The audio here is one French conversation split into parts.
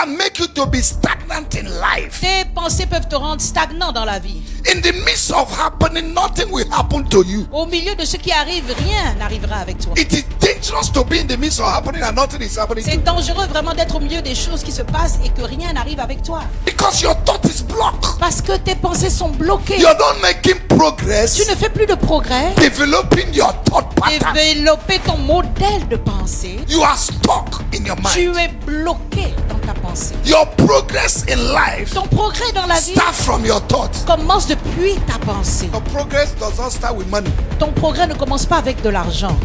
can make you to be stagnant in life. Tes pensées peuvent te rendre stagnant dans la vie. In the midst of happening, nothing will happen to you. Au milieu de ce qui arrive, rien n'arrivera avec toi. It is dangerous to be in the midst of happening and nothing is happening to C'est you. dangereux vraiment d'être au milieu des choses qui se passent et que rien n'arrive avec toi. Because your thought is blocked. Parce que tes pensées sont bloquées. You're not making progress. Tu ne fais plus de progrès. Developing your thought pattern. Développer ton modèle de pensée. You are stuck in your Tu mind. es bloqué dans ta pensée. Your progress in life Ton progrès dans la vie start from your thoughts. commence depuis ta pensée. Your progress does not start with money. Ton progrès ne commence pas avec de l'argent.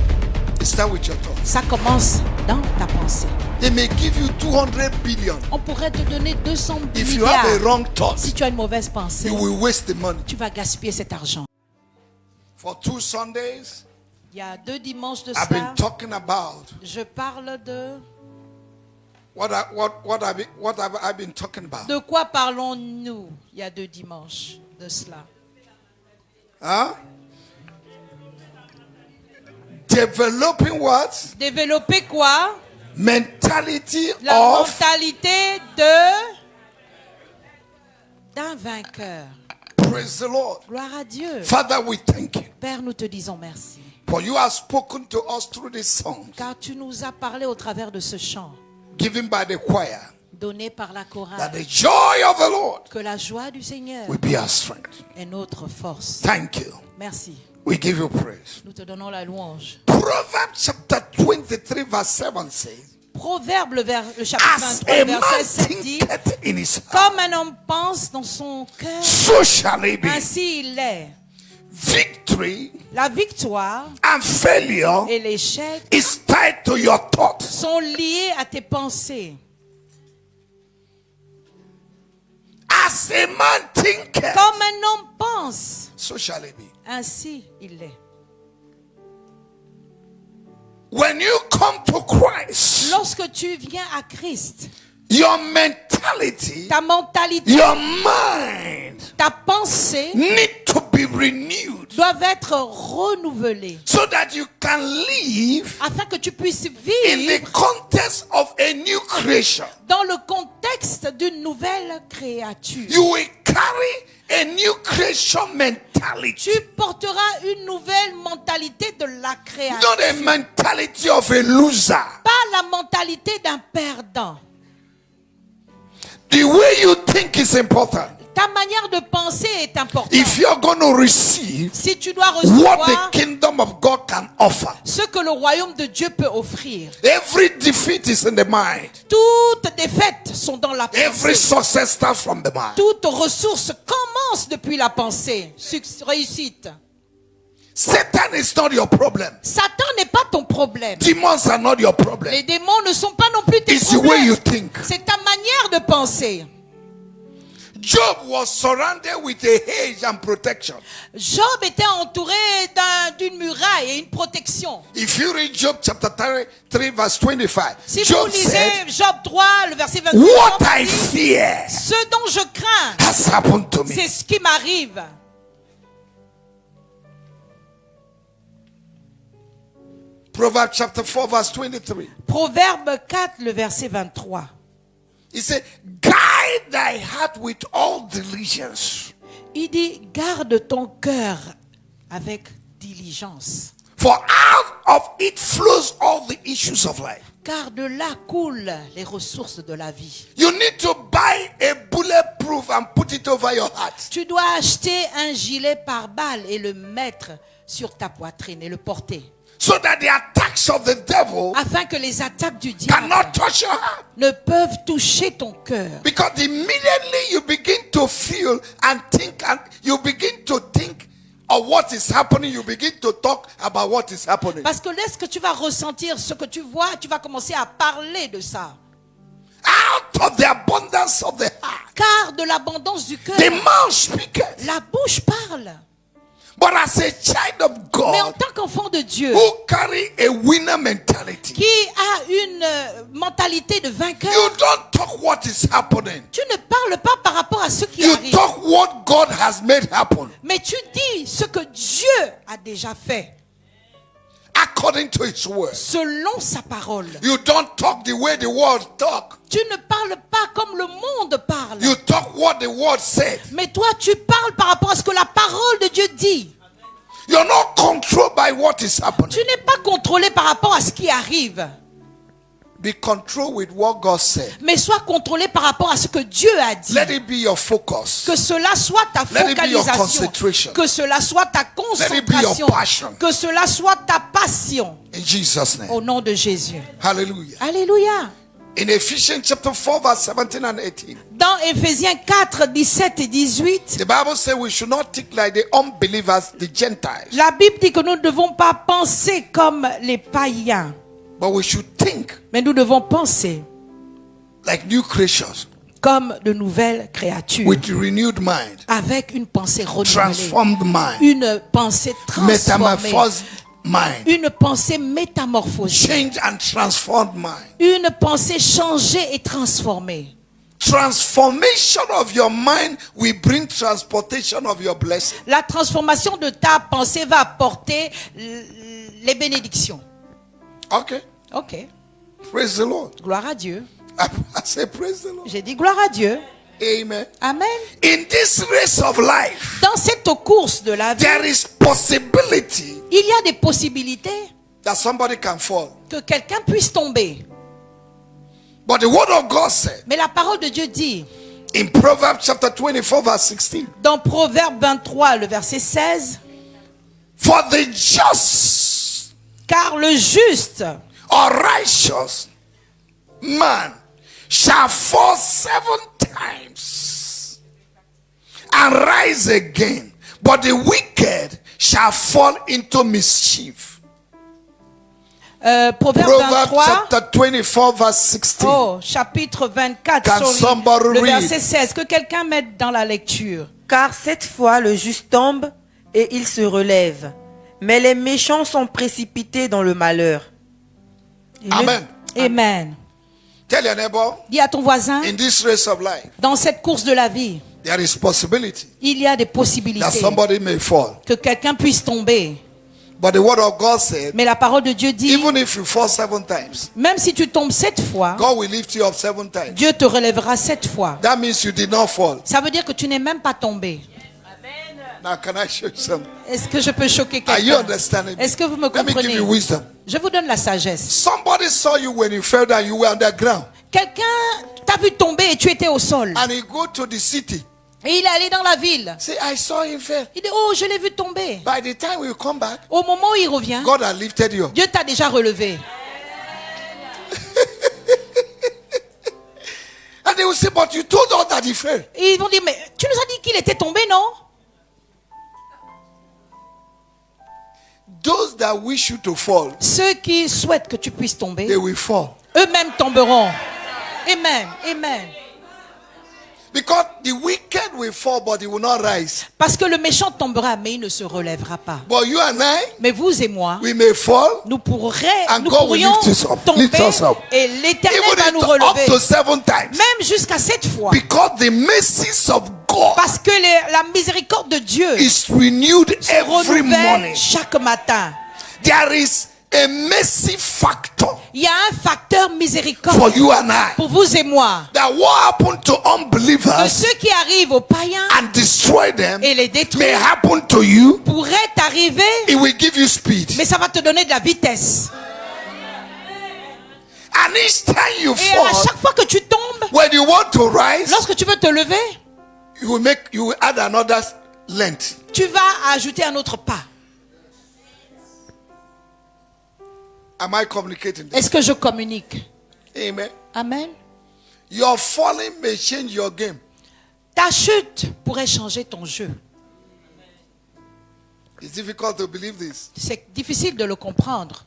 It starts with your thoughts. Ça commence dans ta pensée. They may give you 200 billion. On pourrait te donner 200 If you have a milliards. wrong thought, Si tu as une mauvaise pensée, you will waste the money. tu vas gaspiller cet argent. For 2 Sundays, Il y a 2 dimanches de I've cela, been talking about je parle de... what have I been talking about? De quoi parlons-nous? Il y a 2 dimanches de cela. Huh? Developing what? Développer quoi? Mentality La of mentalité d'un vainqueur. praise the Lord. Gloire à Dieu. Father, we thank you. Père, nous te disons merci. For you have spoken to us through this song Car tu nous as parlé au travers de ce chant given by the choir, donné par la that chorale. the joy of the Lord Que la joie du Seigneur will be our strength. est notre force. Thank you. Merci. We give you praise. Nous te donnons la louange. Proverbs chapter 23 verse 7 says, Proverbe, le chapitre as 23, a man verset 7 dit, thinketh in his heart, comme un homme pense dans son cœur, so shall he be. ainsi il est. Victory La victoire and failure et l'échec is tied to your thoughts. sont liés à tes pensées. As a man thinketh, Comme un homme pense, so shall he be. ainsi il est. When you come to Christ, Lorsque tu viens à Christ, your mentality, ta mentalité, your mind ta pensée need to be renewed doivent être renouvelées so that you can live afin que tu puisses in the vivre context of a new creation. dans le contexte d'une nouvelle créature. You will carry a new creation mentality, Tu porteras une nouvelle mentalité de la création. not a mentality of a loser. Pas la mentalité d'un perdant. The way you think is important. Ta manière de penser est importante. If you're going to receive Si tu dois what recevoir the kingdom of God can offer, ce que le royaume de Dieu peut offrir, every defeat is in the mind. toutes défaites sont dans la Every pensée. success starts from the mind. Toute ressource commence depuis la pensée. Réussite. Satan is not your problem. Satan n'est pas ton problème. Demons are not your problem. Les démons ne sont pas non plus tes It's the way you problèmes. think. C'est ta manière de penser. Job was surrounded with a hedge and protection. Job était entouré d'une muraille et une protection. If you read Job chapter 3 verse 25, Si vous Job lisez said, Job 3, le verset 25, what Job I dit, fear ce dont je crains, has happened to me. c'est ce qui m'arrive. Proverbs chapter 4 verse 23. Proverbe 4, le verset 23. He said, guide thy heart with all diligence, Il dit, garde ton cœur avec diligence, for out of it flows all the issues of life. car de là coulent les ressources de la vie. You need to buy a bulletproof and put it over your heart. Tu dois acheter un gilet pare-balles et le mettre sur ta poitrine et le porter, So that the attacks of the devil afin que les attaques du diable cannot touch your heart. ne peuvent toucher ton cœur. Because immediately you begin to feel and think, and you begin to think of what is happening, you begin to talk about what is happening. Parce que lorsque tu vas ressentir ce que tu vois, tu vas commencer à parler de ça. Out of the abundance of the heart, Car de l'abondance du cœur, the mouth speaketh. la bouche parle. But as a child of Mais en God tant qu'enfant de Dieu, who carry a winner mentality, qui a une mentalité de vainqueur, you don't talk what is happening. tu ne parles pas par rapport à ce qui You arrive, talk what God has made happen mais tu dis ce que Dieu a déjà fait, according to his word. selon sa parole. You don't talk the way the world talk. Tu ne parles pas comme le monde parle. You talk what the word said. Mais toi, tu parles par rapport à ce que la parole de Dieu dit. You're not controlled by what is happening. Tu n'es pas contrôlé par rapport à ce qui arrive. Be controlled with what God said. Mais sois contrôlé par rapport à ce que Dieu a dit. Let it be your focus. Que cela soit ta Let it be your focalisation. concentration. Que cela soit ta Let it be your concentration. passion. Que cela soit ta passion. In Jesus' name. Au nom de Jésus. Hallelujah. Alléluia. In Ephesians chapter 4 verse 17 and 18. Dans Éphésiens 4, 17 et 18, The Bible says we should not think like the unbelievers, the Gentiles. la Bible dit que nous ne devons pas penser comme les païens. But we should think Mais nous devons penser like new creatures comme de nouvelles créatures. with renewed mind, Avec une pensée renouvelée. transformed mind, Une pensée transformée. metamorphosed mind, Une pensée métamorphosée. change and transformed mind. Une pensée changée et transformée. Transformation of your mind will bring transportation of your blessing. La transformation de ta pensée va apporter les bénédictions. Okay. Ok. Praise the Lord. Gloire à Dieu. I say praise the Lord. J'ai dit gloire à Dieu. Amen. Amen. In this race of life, Dans cette course de la vie, there is possibility il y a des possibilités that somebody can fall. que quelqu'un puisse tomber. But the word of God said Mais la parole de Dieu dit, in Proverbs chapter 24 verse 16, dans Proverbe 23, le verset 16, for the just car le juste or righteous man shall fall 7 times and rise again, but the wicked shall fall into mischief. Proverbe Proverbs 23, chapter 24 verse 16. oh, chapitre 24, Can sorry, somebody le read? verset 16, que quelqu'un mette dans la lecture. Car cette fois le juste tombe et il se relève. Mais les méchants sont précipités dans le malheur. Et le- Amen. Amen. Tell your neighbor, Dis à ton voisin, in this race of life, dans cette course de la vie, there is possibility il y a des that possibilités somebody may fall. que quelqu'un puisse tomber. But the word of God said, Mais la parole de Dieu dit, even if you fall 7 times, même si tu tombes 7 fois, God will lift you up 7 times. Dieu te relèvera 7 fois. That means you did not fall. Ça veut dire que tu n'es même pas tombé. Now, can I show you something? Est-ce que je peux choquer Are you quelqu'un? understanding me? Est-ce que vous me Let me give comprenez? you wisdom. Je vous donne la sagesse. Somebody saw you when you fell down, you were on the ground. Quelqu'un t'a vu tomber et tu étais au sol. And he go to the city. Et il est allé dans la ville. Say, I saw him fall. Il dit, oh, je l'ai vu tomber. By the time we come back, Au moment où il revient, God had lifted you up. Dieu t'a déjà relevé. And they will say, but you told us that he fell. Et ils vont dire, mais tu nous as dit qu'il était tombé, non? Those that wish you to fall, Ceux qui souhaitent que tu puisses they tomber, will fall. eux-mêmes tomberont. Amen. Amen. Because the wicked will fall, but he will not rise. Parce que le méchant tombera, mais il ne se relèvera pas. But you and I, Mais vous et moi, we may fall, nous And pourrions God will lift us up. tomber Lift us up. et l'Éternel even va nous up relever. to 7 times. Même jusqu'à 7 fois. Because the mercies of God Parce que la miséricorde de Dieu is renewed se every renouvelle morning. chaque matin. There is a mercy factor Il y a un facteur miséricorde for you and I. pour vous et moi. That what happened to Que unbelievers ceux qui arrivent aux païens and destroy them et les may détruire happen to you. pourraient arriver, It will give you speed. mais ça va te donner de la vitesse. And each time you Et à fall, chaque fois que tu tombes, when you want to rise, lorsque tu veux te lever, you will add another length. tu vas ajouter un autre pas. Am I communicating this? Est-ce que je communique? Amen. Amen. Your falling may change your game. Ta chute pourrait changer ton jeu. It's difficult to believe this, C'est difficile de le comprendre,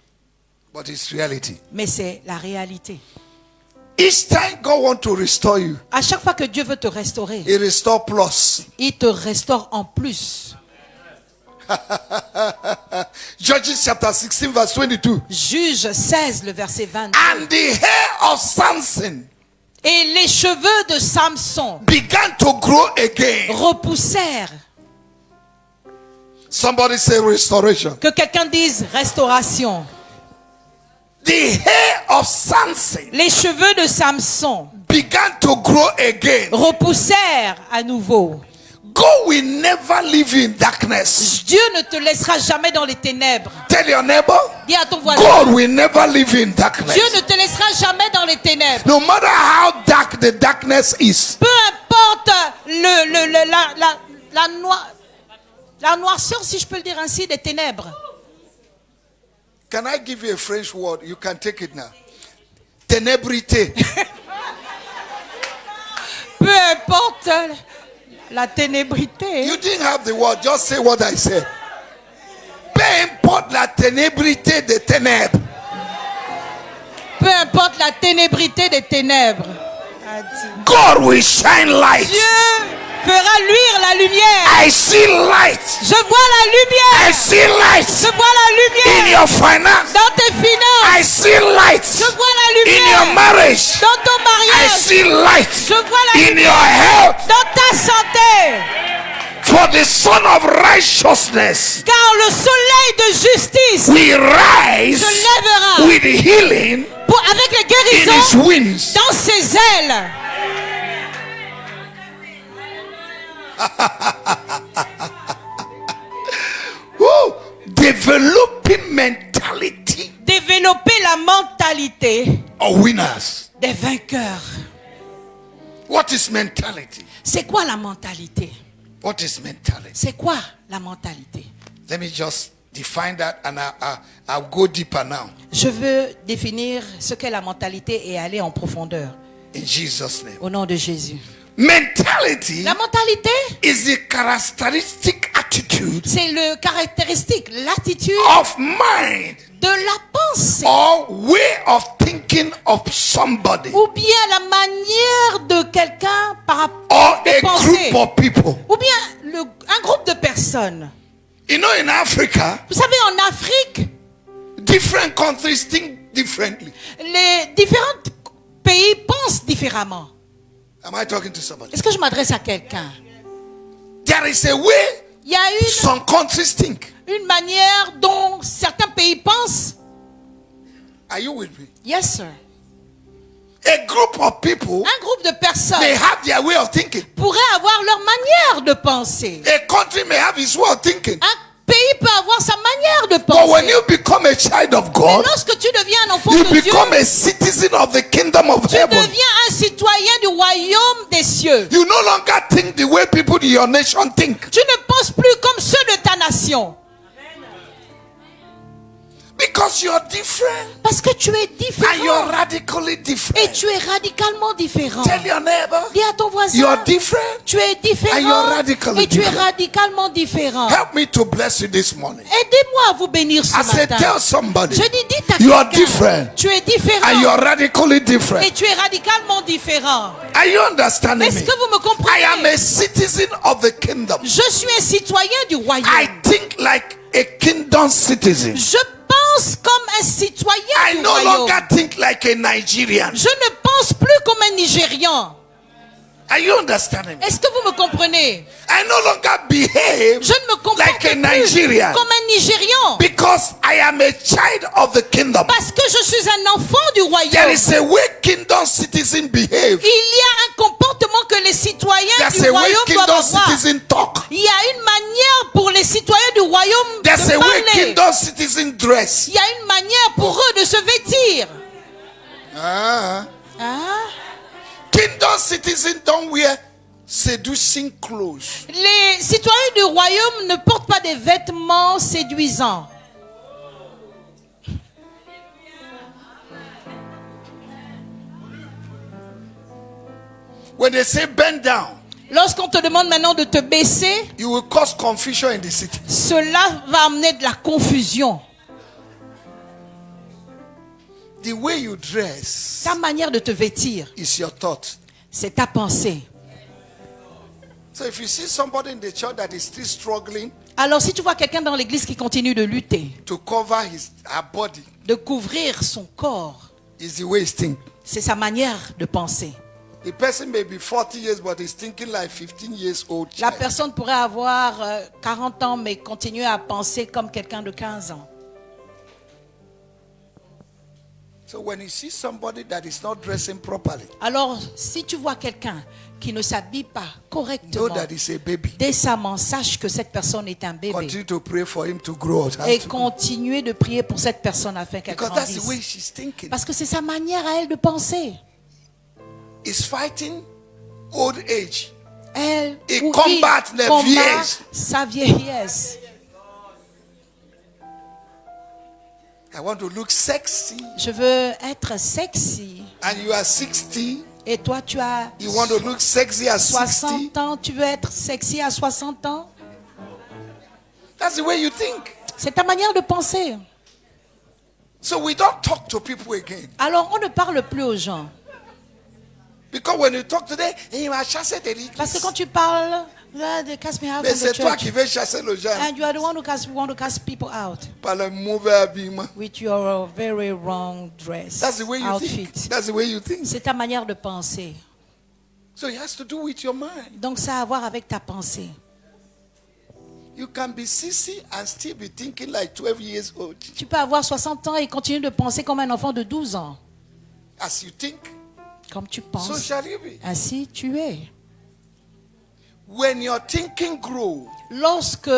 but it's reality. mais c'est la réalité. Each time God wants to restore you, À chaque fois que Dieu veut te restaurer, He restore plus. il te restaure en plus. Judges chapter 16 verse 22. Juge 16, le verset 22. And the hair of Samson Et les cheveux de Samson began to grow again. repoussèrent. Somebody say restoration. Que quelqu'un dise restauration. The hair of Samson Les cheveux de Samson began to grow again. repoussèrent à nouveau. God will never leave you in darkness. Dieu ne te laissera jamais dans les ténèbres. Tell your neighbor, Dis à ton voisin, God will never leave you in darkness. Dieu ne te laissera jamais dans les ténèbres. No matter how dark the darkness is. Peu importe la noirceur, si je peux le dire ainsi, des ténèbres. Can I give you a French word? You can take it now. Ténébrité. Peu importe la ténébrité. You didn't have the word, just say what I said. Peu importe la ténébrité des ténèbres. Peu importe la ténébrité des ténèbres. God will shine light. Dieu fera luire la lumière. I see light. Je vois la lumière. I see light Je vois la in lumière your finance. dans tes finances. I see light Je vois la in your lumière marriage. dans ton I mariage. see light Je vois la in lumière your health. dans ta santé. For the Son of Righteousness Car le soleil de justice will rise se lèvera with healing avec les in his guérisons wings. dans ses ailes. Woo! Developing mentality Développer la mentalité of winners. des vainqueurs. What is mentality? C'est quoi la mentalité? What is mentality? C'est quoi la mentalité? Let me just define that and I'll go deeper now. Je veux définir ce qu'est la mentalité et aller en profondeur. In Jesus' name. Au nom de Jésus. Mentality La mentalité, is the characteristic attitude c'est le caractéristique, l'attitude of mind de la pensée. or way of thinking of somebody Ou bien la manière de quelqu'un par rapport or de a penser. group of people. Ou bien un groupe de personnes. You know, in Africa, Vous savez, en Afrique, different countries think differently. les différents pays pensent différemment. Am I talking to somebody? Est-ce que je m'adresse à quelqu'un? There is a way Il y a some countries think. une manière dont certains pays pensent. Are you with me? Yes, sir. A group of people, Un groupe de personnes they have their way of thinking. pourrait avoir leur manière de penser. A country may have its way of thinking. Un pays peut avoir sa manière de But when penser. you become a child of Mais God, lorsque tu deviens un enfant you de Dieu, become a citizen of the kingdom of tu heaven. deviens un citoyen du royaume des cieux. You no longer think the way people in your nation think. Tu ne penses plus comme ceux de ta nation. Because you're different. Parce que tu es And you're différent. radically Et different. tu es radicalement différent. Tell your neighbor, Dis à ton voisin, you're different. tu es And you're différent. radically Et tu es different. radicalement différent. Help me to bless you this morning. Aidez-moi à vous bénir ce I said, matin. tell somebody, Je dis à you are quelqu'un, different. tu es And différent. you're radically different. Et tu es radicalement différent. Are you understanding Est-ce me? que vous me I am comprenez? a citizen of the kingdom. Je suis un citoyen du I royaume. think like a kingdom citizen. Je pense comme un citoyen I du no royaume. longer think like a Nigerian. Je ne pense plus comme un Nigérian. Are you understanding me? Est-ce que vous me comprenez? I no longer behave Je ne me comporte like a plus Nigerian comme un Nigérian. because I am a child of the kingdom. Parce que je suis un enfant du There royaume. is a way kingdom citizens behave. Il y a un comportement que les citoyens There's du a way royaume doivent kingdom avoir. citizens talk. Il y a une manière pour les citoyens du royaume There's de a way parler. kingdom citizens dress. Il y a une manière pour eux de se vêtir. Ah. Hein? Kingdom citizens don't wear seducing clothes. Les citoyens du royaume ne portent pas des vêtements séduisants. When they say bend down, Lorsqu'on te demande maintenant de te baisser, you will cause confusion in the city. cela va amener de la confusion. The way you dress Ta manière de te vêtir, is your thought. c'est ta pensée. So if you see somebody in the church that is still struggling Alors si tu vois quelqu'un dans l'église qui continue de lutter, to cover her body, de couvrir son corps, is the way he thinks. c'est sa manière de penser. The person may be 40 years, but he's thinking like 15 years old La child. personne pourrait avoir 40 ans, mais continuer à penser comme quelqu'un de 15 ans. So when you see somebody that is not dressing properly, Alors, si tu vois quelqu'un qui ne s'habille pas know correctement, that he's a baby. décemment, sache que cette personne est un bébé. Continue to pray for him to grow. Et continuer de prier pour cette personne afin qu'elle Because that's the way grandisse. she's thinking. Parce que c'est sa manière à elle de penser. He's fighting old age. Elle Et ou combat il les combat vieilles. sa vieillesse. I want to look sexy. Je veux être sexy. And you are 60. Et toi, tu as You want to look sexy at 60. 60 ans. Tu veux être sexy à 60 ans. That's the way you think. C'est ta manière de penser. So we don't talk to people again. Alors, on ne parle plus aux gens. Because when you talk today, il m'a chassé des riches. Parce que quand tu parles, là, they cast me out Mais from c'est the toi church. qui veux chasser les gens And you are the one who want to cast people out par le mauvais habillement. with your very wrong dress, That's the way you outfit. think. That's the way you think. C'est ta manière de penser. So it has to do with your mind. Donc ça a à voir avec ta pensée. You can be 60 and still be thinking like 12 years old. Tu peux avoir 60 ans et continuer de penser comme un enfant de 12 ans. As you think, Comme tu so penses, shall you be. ainsi tu es. When your thinking grows, Lorsque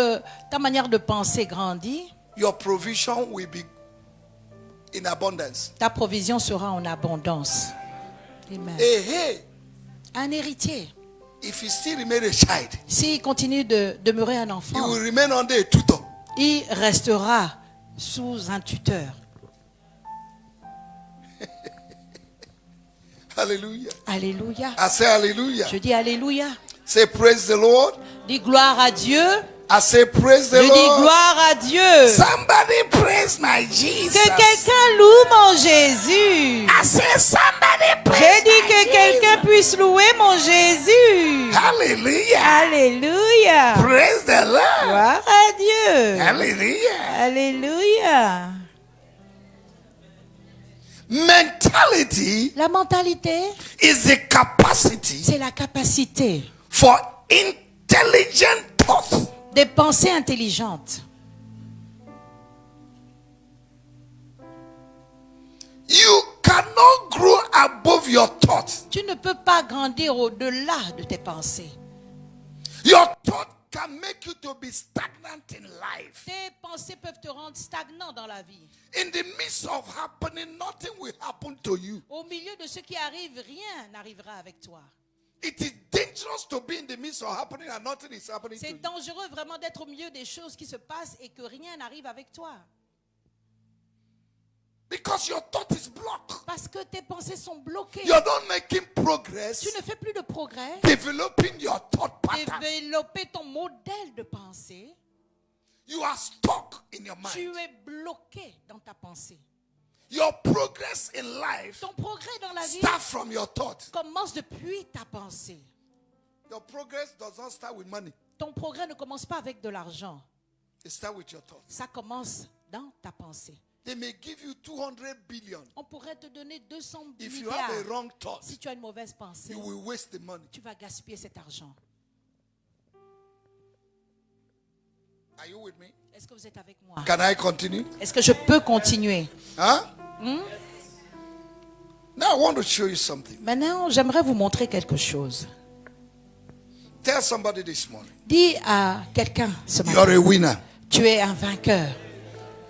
ta manière de penser grandit, your provision will be in abundance. ta provision sera en abondance. Amen. Hey, Un héritier, if you still remain a child, s'il continue de demeurer un you enfant, will remain under a tutor. il restera sous un tuteur. Hallelujah. Alléluia. I say hallelujah. Je dis Alléluia. Say praise the Lord. Dis gloire à Dieu. I say praise the Je dis Lord. gloire à Dieu. Somebody praise my Jesus. Que quelqu'un loue mon Jésus. I say somebody praise J'ai dit my que Jesus. quelqu'un puisse louer mon Jésus. Hallelujah. Alléluia. Praise the Lord. Gloire à Dieu. Hallelujah. Alléluia. Mentality La mentalité, is the capacity c'est la capacité for intelligent thought. des pensées intelligentes. You cannot grow above your thoughts. Tu ne peux pas grandir au-delà de tes pensées. Your thought can make you to be stagnant in life. Tes pensées peuvent te rendre stagnant dans la vie. In the midst of happening, nothing will happen to you. Au milieu de ce qui arrive, rien n'arrivera avec toi. It is dangerous to be in the midst of happening and nothing is happening to C'est you. dangereux vraiment d'être au milieu des choses qui se passent et que rien n'arrive avec toi. Because your thought is blocked. Parce que tes pensées sont bloquées. You're not making progress, Tu ne fais plus de progrès. developing your thought pattern. Développer ton modèle de pensée. You are stuck in your Tu mind. es bloqué dans ta pensée. Your progress in life Ton progrès dans la vie starts from your thought. commence depuis ta pensée. Your progress does not start with money. Ton progrès ne commence pas avec de l'argent. It starts with your thought. Ça commence dans ta pensée. They may give you 200 billion. On pourrait te donner 200 If you have a milliards. wrong thought, Si tu as une mauvaise pensée, you will waste the money. tu vas gaspiller cet argent. Are you with me? Est-ce que vous êtes avec moi? Can I continue? Est-ce que je peux continuer? Huh? Now I want to show you something. Maintenant, j'aimerais vous montrer quelque chose. Tell somebody this morning. Dis à quelqu'un ce You're matin, a winner. tu es un vainqueur.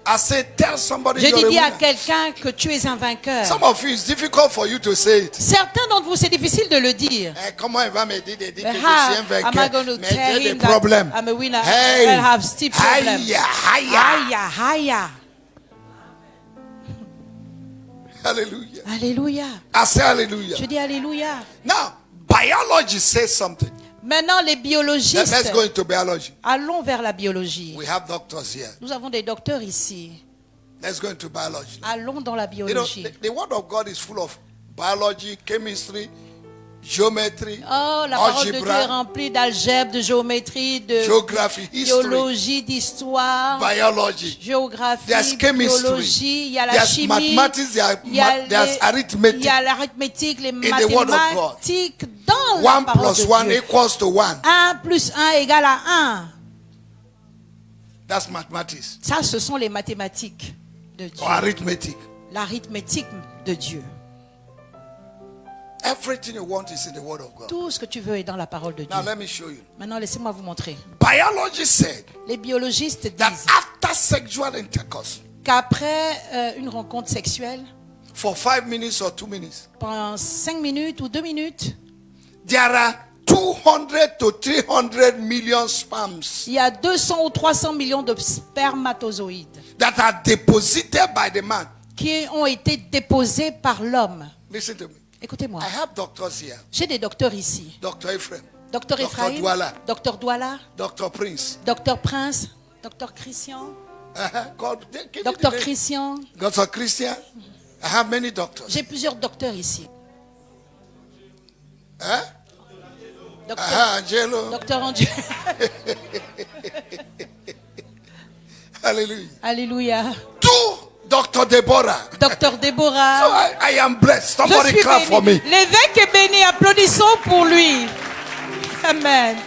I said, tell somebody Je you're dis, a dis à winner. quelqu'un que tu es un vainqueur. Some of you, it's difficult for you to say it. Certains d'entre vous, c'est difficile de le dire. Comment il va me dire des But que je suis how un am I vainqueur? going to Mais tell j'ai him des that problèmes. I'm a winner Hey, and have still problems? Aïe, aïe. Aïe, aïe. Hallelujah. Alléluia. I say hallelujah. Je dis alléluia. Now, biology says something. Maintenant, les biologistes. Let's go into biology. Allons vers la biologie. We have doctors here. Nous avons des docteurs ici. Let's go into biology. Allons dans la You know, biologie. the word of God is full of biology, chemistry, geometry, Oh, la parole de Dieu est algebra, remplie d'algèbre, de géométrie, de geography, history, biologie, d'histoire, biology. géographie, There's chemistry. biologie, il y a la There's chimie, mathematics, il y a there's arithmetic. il y a l'arithmétique, les the word of God. mathématiques dans la 1 parole plus de 1 Dieu. equals to 1. 1 plus 1 égale à 1. That's mathematics Ça, ce sont les mathématiques de Dieu. or arithmetic. L'arithmétique de Dieu. Everything you want is in the Word of God. Tout ce que tu veux est dans la parole de Dieu. Now let me show you. Maintenant, laissez-moi vous montrer. Biology said Les biologistes that disent after sexual intercourse, qu'après une rencontre sexuelle, for 5 minutes or 2 minutes, pendant 5 minutes ou 2 minutes, there are 200 to 300 million sperms il y a 200 ou 300 millions de spermatozoïdes that are deposited by the man. qui ont été déposés par l'homme. Listen to me. Écoutez-moi, I have doctors here. j'ai des docteurs ici. Dr. Ephraim, Docteur Dr. Ephraim, Douala, Docteur Douala, Dr. Prince. Docteur Prince, Docteur Christian, Give me Docteur the name. Christian. Dr. Christian. I have many doctors. J'ai plusieurs docteurs ici. Huh? Docteur, Angelo. Docteur Angelo. Hallelujah. Alléluia. Two, Dr. Deborah. Docteur So Déborah. I am blessed. Je Somebody suis clap for béni. me. L'évêque est béni. Applaudissons pour lui. Amen.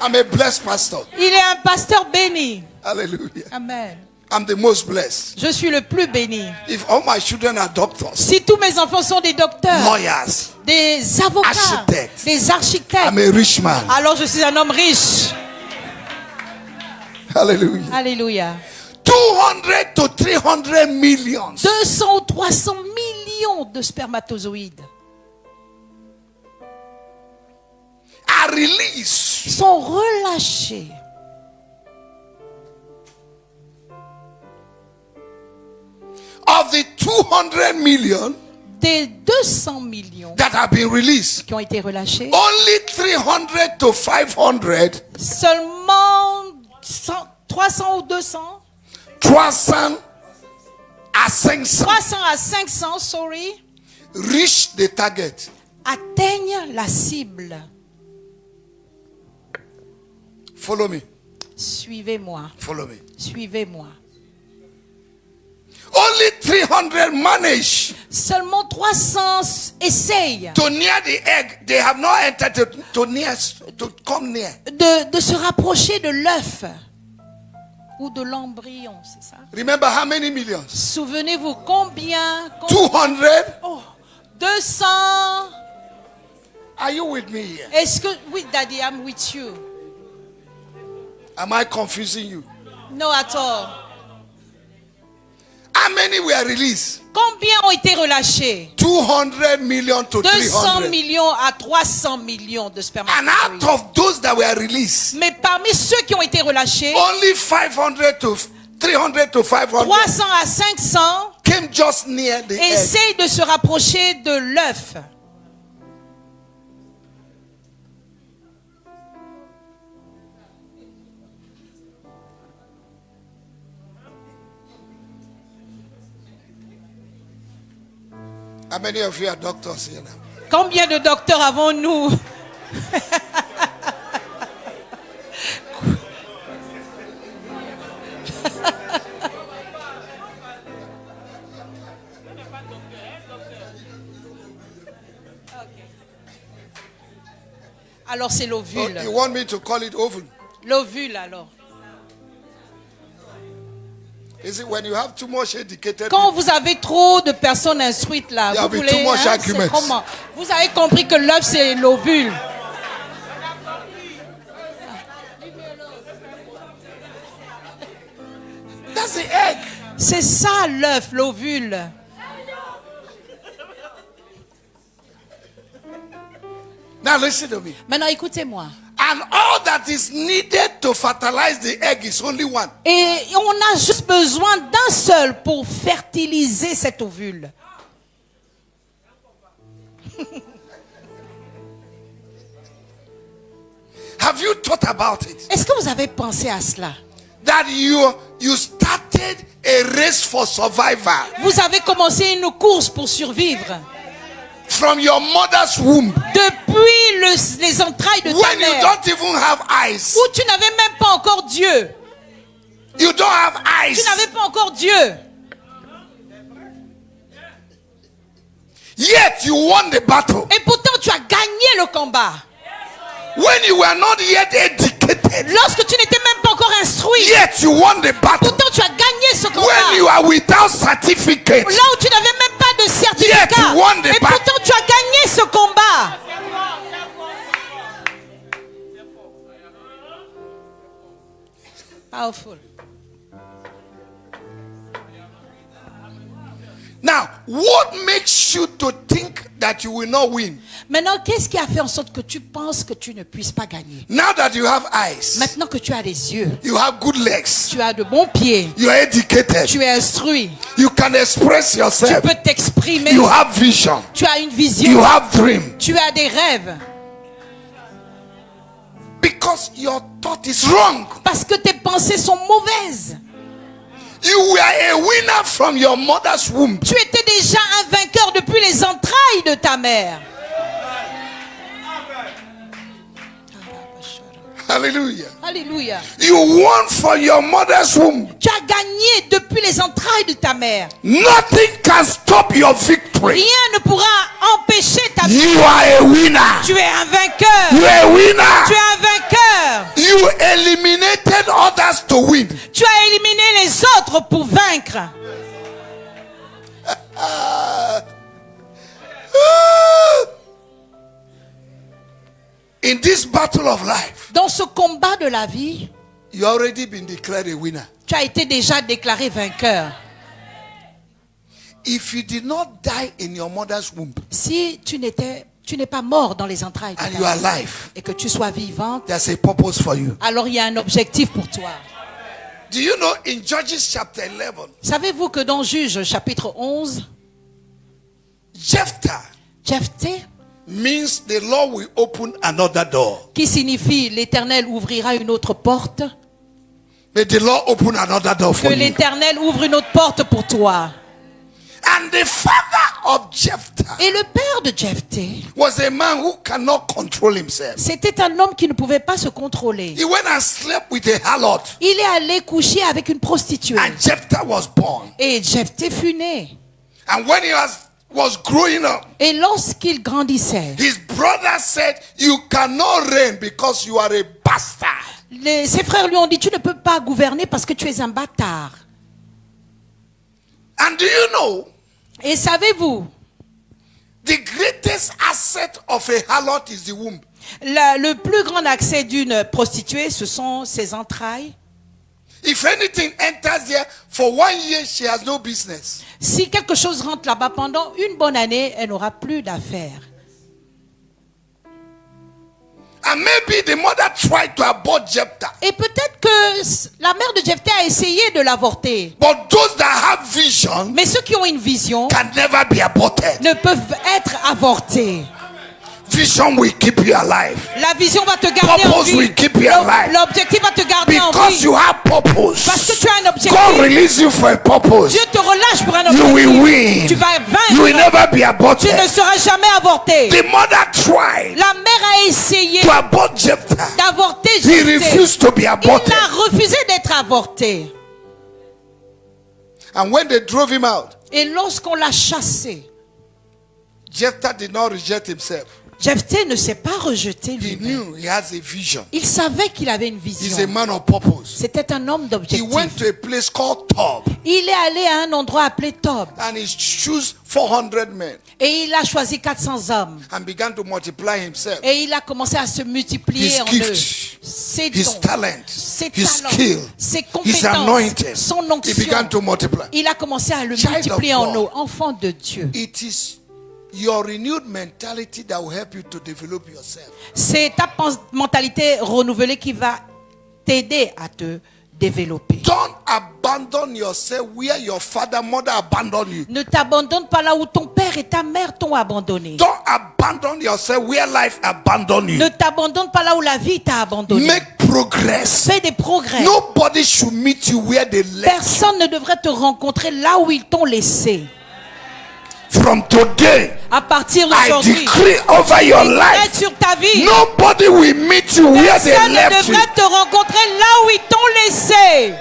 I'm a blessed pastor. Il est un pasteur béni. Hallelujah. Amen. I'm the most blessed. Je suis le plus béni. If all my children are doctors, Si tous mes enfants sont des docteurs, lawyers, des avocats, Architectes. des architectes, I'm a rich man. alors je suis un homme riche. Hallelujah. Alléluia. 200 to 300 millions 200 ou 300 millions de spermatozoïdes are released sont relâchés of the 200 million des 200 millions that have been released. qui ont été relâchés. Only 300 to 500, Seulement 300 ou 200, 300 à 500 300 à 500, sorry, reach the target. atteignent la cible. Follow me. Suivez-moi, Follow me. suivez-moi. Only 300 manage Seulement 300 essayent to near the egg. They have not entered to come near. de se rapprocher de l'œuf ou de l'embryon, c'est ça? Remember how many millions? Souvenez-vous combien 200. Oh, 200. Are you with me here? Est-ce que oui, Daddy, I'm with you. Am I confusing you? No at all. How many were released? Combien ont été relâchés? 200 million to 200 300. millions à 300 millions de And spermatozoïdes. out of those that were released, Mais parmi ceux qui ont été relâchés, only 500 to 300 to 500 300 à 500 came just near the egg. essayent de se rapprocher de l'œuf. How many of you are doctors here now? Combien de docteurs avons-nous? Alors c'est Oh, l'ovule. you want me to call it ovule? L'ovule alors. Is it when you have too much educated Quand people? vous avez trop de personnes instruites là, Il y vous avait voulez, too much c'est arguments. comment? Vous avez compris que l'œuf c'est l'ovule. That's the egg. C'est ça l'œuf, l'ovule. Now listen to me. Maintenant écoutez-moi. And all that is needed to fertilize the egg is only one. Et on a juste besoin d'un seul pour fertiliser cet ovule. Have you thought about it? Est-ce que vous avez pensé à cela? That you started a race for survival Vous avez commencé une course pour survivre. from your mother's womb Depuis les entrailles de ta when you mère, don't even have eyes. où tu n'avais même pas encore Dieu. You don't have Tu eyes. n'avais pas encore Dieu. Yet you won the battle. Et pourtant tu as gagné le combat. When you were not yet educated. Lorsque tu n'étais même pas encore instruit, Yet you won the battle. pourtant tu as gagné ce When combat. you are without certificate. Là où tu n'avais même pas pas de certificat. Yet you won the Et battle. pourtant, tu as gagné ce combat. Powerful. Now, what makes you to think that you will not win? Maintenant, qu'est-ce qui a fait en sorte que tu penses que tu ne puisses pas gagner? Now that you have eyes, Maintenant que tu as des yeux, you have good legs, tu as de bons pieds, you are educated, tu es instruit, you can express tu yourself, peux t'exprimer, you have vision, tu as une you vision, have dream. tu as des rêves. Because your thought is wrong. Parce que tes pensées sont mauvaises. You were a winner from your mother's womb. Tu étais déjà un vainqueur depuis les entrailles de ta mère. Hallelujah. Alléluia. You won from your mother's womb. Tu as gagné depuis les entrailles de ta mère. Nothing can stop your victory. Rien ne pourra empêcher ta You victoire. are a winner. Tu es un vainqueur. You are a Tu winner. es un vainqueur. You eliminated others to win. Tu as éliminé les autres pour vaincre. In this battle of life, Dans ce combat de la vie, you already been declared a winner. tu as été déjà déclaré vainqueur. If you did not die in your mother's womb Si tu n'es pas mort dans les entrailles de and ta you are mère alive, et que tu sois vivante, there's a purpose for you. alors il y a un objectif pour toi. Do you know in Judges chapter 11, Savez-vous que dans Juge chapitre 11, Jephthah Jephthé, means the Lord will open another door. qui signifie l'Éternel ouvrira une autre porte, May the Lord open another door que for you. l'Éternel ouvre une autre porte pour toi. And the father of Jephthah Et le père de Jephthé, was a man who cannot control himself. c'était un homme qui ne pouvait pas se contrôler. He went and slept with a harlot, Il est allé coucher avec une prostituée. and Jephthah was born. Et Jephthé fut né. And when he was growing up, Et lorsqu'il grandissait, his brother said, "You cannot reign because you are a bastard." ses frères lui ont dit, tu ne peux pas gouverner parce que tu es un bâtard. And do you know, Et savez-vous, the greatest asset of a harlot is the womb. le plus grand accès d'une prostituée, ce sont ses entrailles. If anything enters there for 1 year, she has no business. Si quelque chose rentre là-bas pendant une bonne année, elle n'aura plus d'affaires. And maybe the mother tried to abort Jephthah. Et peut-être que la mère de Jephthé a essayé de l'avorter. But those that have vision Mais ceux qui ont une vision can never be aborted. ne peuvent être avortés. Vision will keep you alive. La vision va te garder en Purpose vie. will keep you alive. L'objectif va te garder en Because vie. you have purpose. Parce que tu as un objectif. God release you for a purpose. Dieu te relâche pour un You will objectif. win. Tu vas You will vaincre. never be Tu aborted. ne seras jamais avorté. The mother tried La mère a essayé to abort Jephthah. d'avorter He Jephthé. refused to be Il aborted. a refusé d'être avorté. And when they drove him out, Et lorsqu'on l'a chassé, Jephthah did not reject himself. Jephthé ne s'est pas rejeté He lui-même. knew he has a vision. Il savait qu'il avait une He's a vision. man of purpose. C'était un homme He d'objectif. went to a place called Tob Il est allé à un endroit appelé Tob. and he chose 400 men Et il a choisi 400 hommes. and began to multiply himself. Et il a commencé à se multiplier His en eux. gift, Ses his dons, talent, ses his talents, skill, ses his compétences, anointing. son He began onction. to multiply. Il a commencé à le Child of multiplier en God. nous. Enfant de Dieu. It is your renewed mentality that will help you to develop yourself. C'est ta mentalité renouvelée qui va t'aider à te développer. Don't abandon yourself where your father, mother abandoned you. Ne t'abandonne pas là où ton père et ta mère t'ont abandonné. Don't abandon yourself where life abandoned you. Ne t'abandonne pas là où la vie t'a abandonné. Make progress. Fais des progrès. Nobody should meet you where they left. Personne ne devrait te rencontrer là où ils t'ont laissé. From today, À partir I d'aujourd'hui, decree over your aide life. sur ta vie. Nobody will meet you where they Personne ne left you. devrait te rencontrer là où ils t'ont laissé.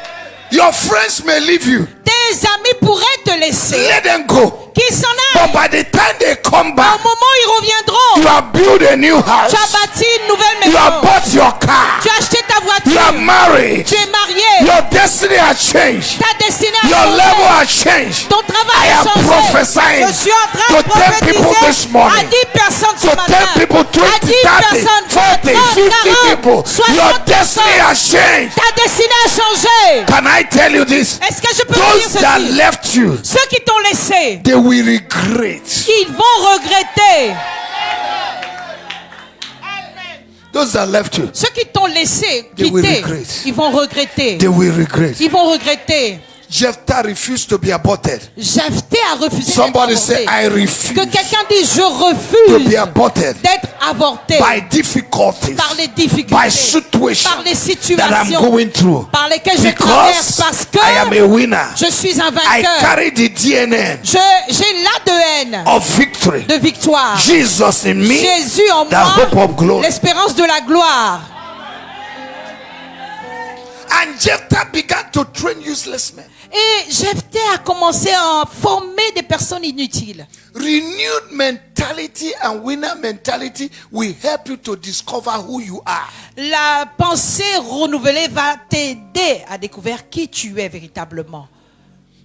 Your friends may leave you. Tes amis pourraient te laisser, Let them go. qu'ils s'en But aillent. by the time they come Au back, moment où ils you reviendront, have built a new house. tu as bâti une nouvelle You have maison. bought your car. Tu as acheté ta You are voiture. married. Tu es marié. Your destiny has changed. Ta destinée a Your level changé. has changed. Ton travail I a am changé. prophesying Je suis en train de to 10 people this prophétiser morning. à 10 personnes ce To matin. 10 people, À 20, 10 30, personnes, 40, 30, 50 people. 40, Your 60 destiny has changed. Ta destinée a changé. Can I tell you this? Est-ce que je peux vous dire Those that ceci? left you, Ceux qui t'ont laissé, they will regret. ils vont regretter. Those that left you, Ceux qui t'ont laissé, They will quitté, regret. ils vont regretter. they will regret. Ils vont regretter. Jephthah refused to be aborted. Jephthé a refusé d'être Somebody say, avorté. I refuse Que quelqu'un dise, je to be refuse aborted d'être avorté by difficulties, par les by difficultés, situations par les that I'm situations going through. par lesquelles je traverse, Because parce que I am a winner. je suis un I vainqueur. carry the DNA J'ai l'ADN of victory. de victoire. Jesus in me, Jésus en the hope moi, of glory. l'espérance de la gloire. And Jephthah began to train useless men. Et Jephthé a commencé à former des personnes inutiles. Renewed mentality and winner mentality will help you to discover who you are. La pensée renouvelée va t'aider à découvrir qui tu es véritablement.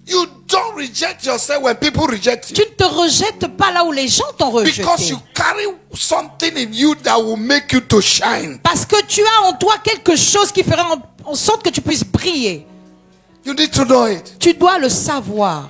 You don't reject yourself when people reject Tu you. ne te rejettes pas là où les gens t'ont rejeté. Because you carry something in you that will make you to shine. Parce que tu as en toi quelque chose qui fera en sorte que tu puisses briller. You need to know it. Tu dois le savoir.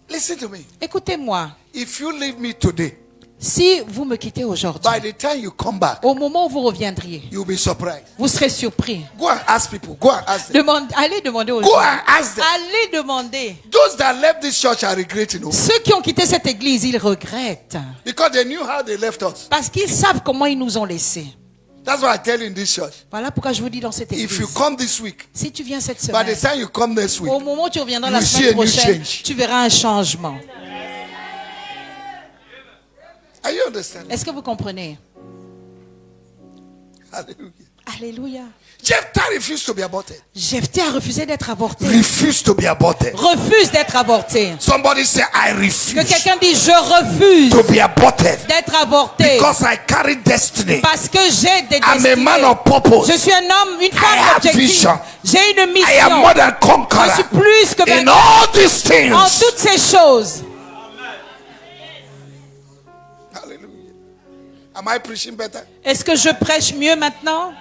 Listen to me. Écoutez-moi. If you leave me today, Si vous me quittez aujourd'hui, by the time you come back, au moment où vous reviendriez, you'll be surprised. vous serez surpris. Go and ask people. Go and ask them. Allez demander aux Go gens. and ask them. Allez demander. Those that left this church are regretting. Oh, Ceux qui ont quitté cette église, ils regrettent. because they knew how they left us. Parce qu'ils savent comment ils nous ont laissés. That's why I tell you in this church. Voilà pourquoi je vous dis dans cette If you église. come this week, Si tu viens cette by semaine, the time you come next week, au moment où tu reviendras you la will see semaine a new prochaine, change. tu verras un changement. Are you understanding? Est-ce que vous comprenez? Hallelujah. Alléluia. Jephthah refused to be aborted. Jephthé a refusé d'être avorté. Refused to be aborted. Refuse d'être avorté. Somebody say, I Que refuse quelqu'un dise, je refuse to be aborted d'être avorté. because I carry destiny. Parce que j'ai des I'm a man destinées. of purpose. Je suis un homme, une I femme have objective. vision. J'ai une I am mission. more than Je conqueror suis plus que in vainqueur all these things. en toutes ces choses. Hallelujah. Am I preaching better? Est-ce que je prêche mieux maintenant?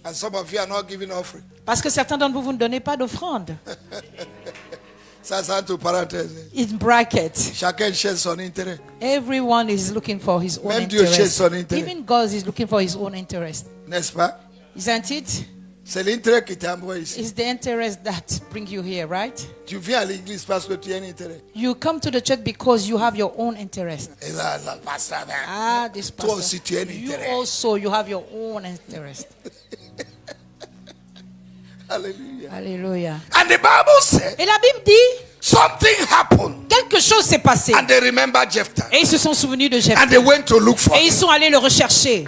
And some of you are not giving offering. Parce que certains d'entre vous, vous ne donnez pas d'offrande. Ça, c'est entre parenthèses. In brackets. Chacun cherche son intérêt. Everyone is looking for his own Même Dieu cherche interest. son intérêt. Even God is looking for his own interest. N'est-ce pas? Isn't it? C'est l'intérêt qui t'envoie ici. It's the interest that bring you here, right? Tu viens à l'église parce que tu as un intérêt. You come to the church because you have your own interest. Et là, pasteur, Ah, this toi pastor. aussi tu as un You intérêt. also, you have your own interest. Hallelujah. Alléluia. And the Bible said Et la Bible dit, something happened. quelque chose s'est passé. And they remember Jephthah. Et ils se sont souvenus de And Jephthé. they went to look for Et ils him. sont allés le rechercher.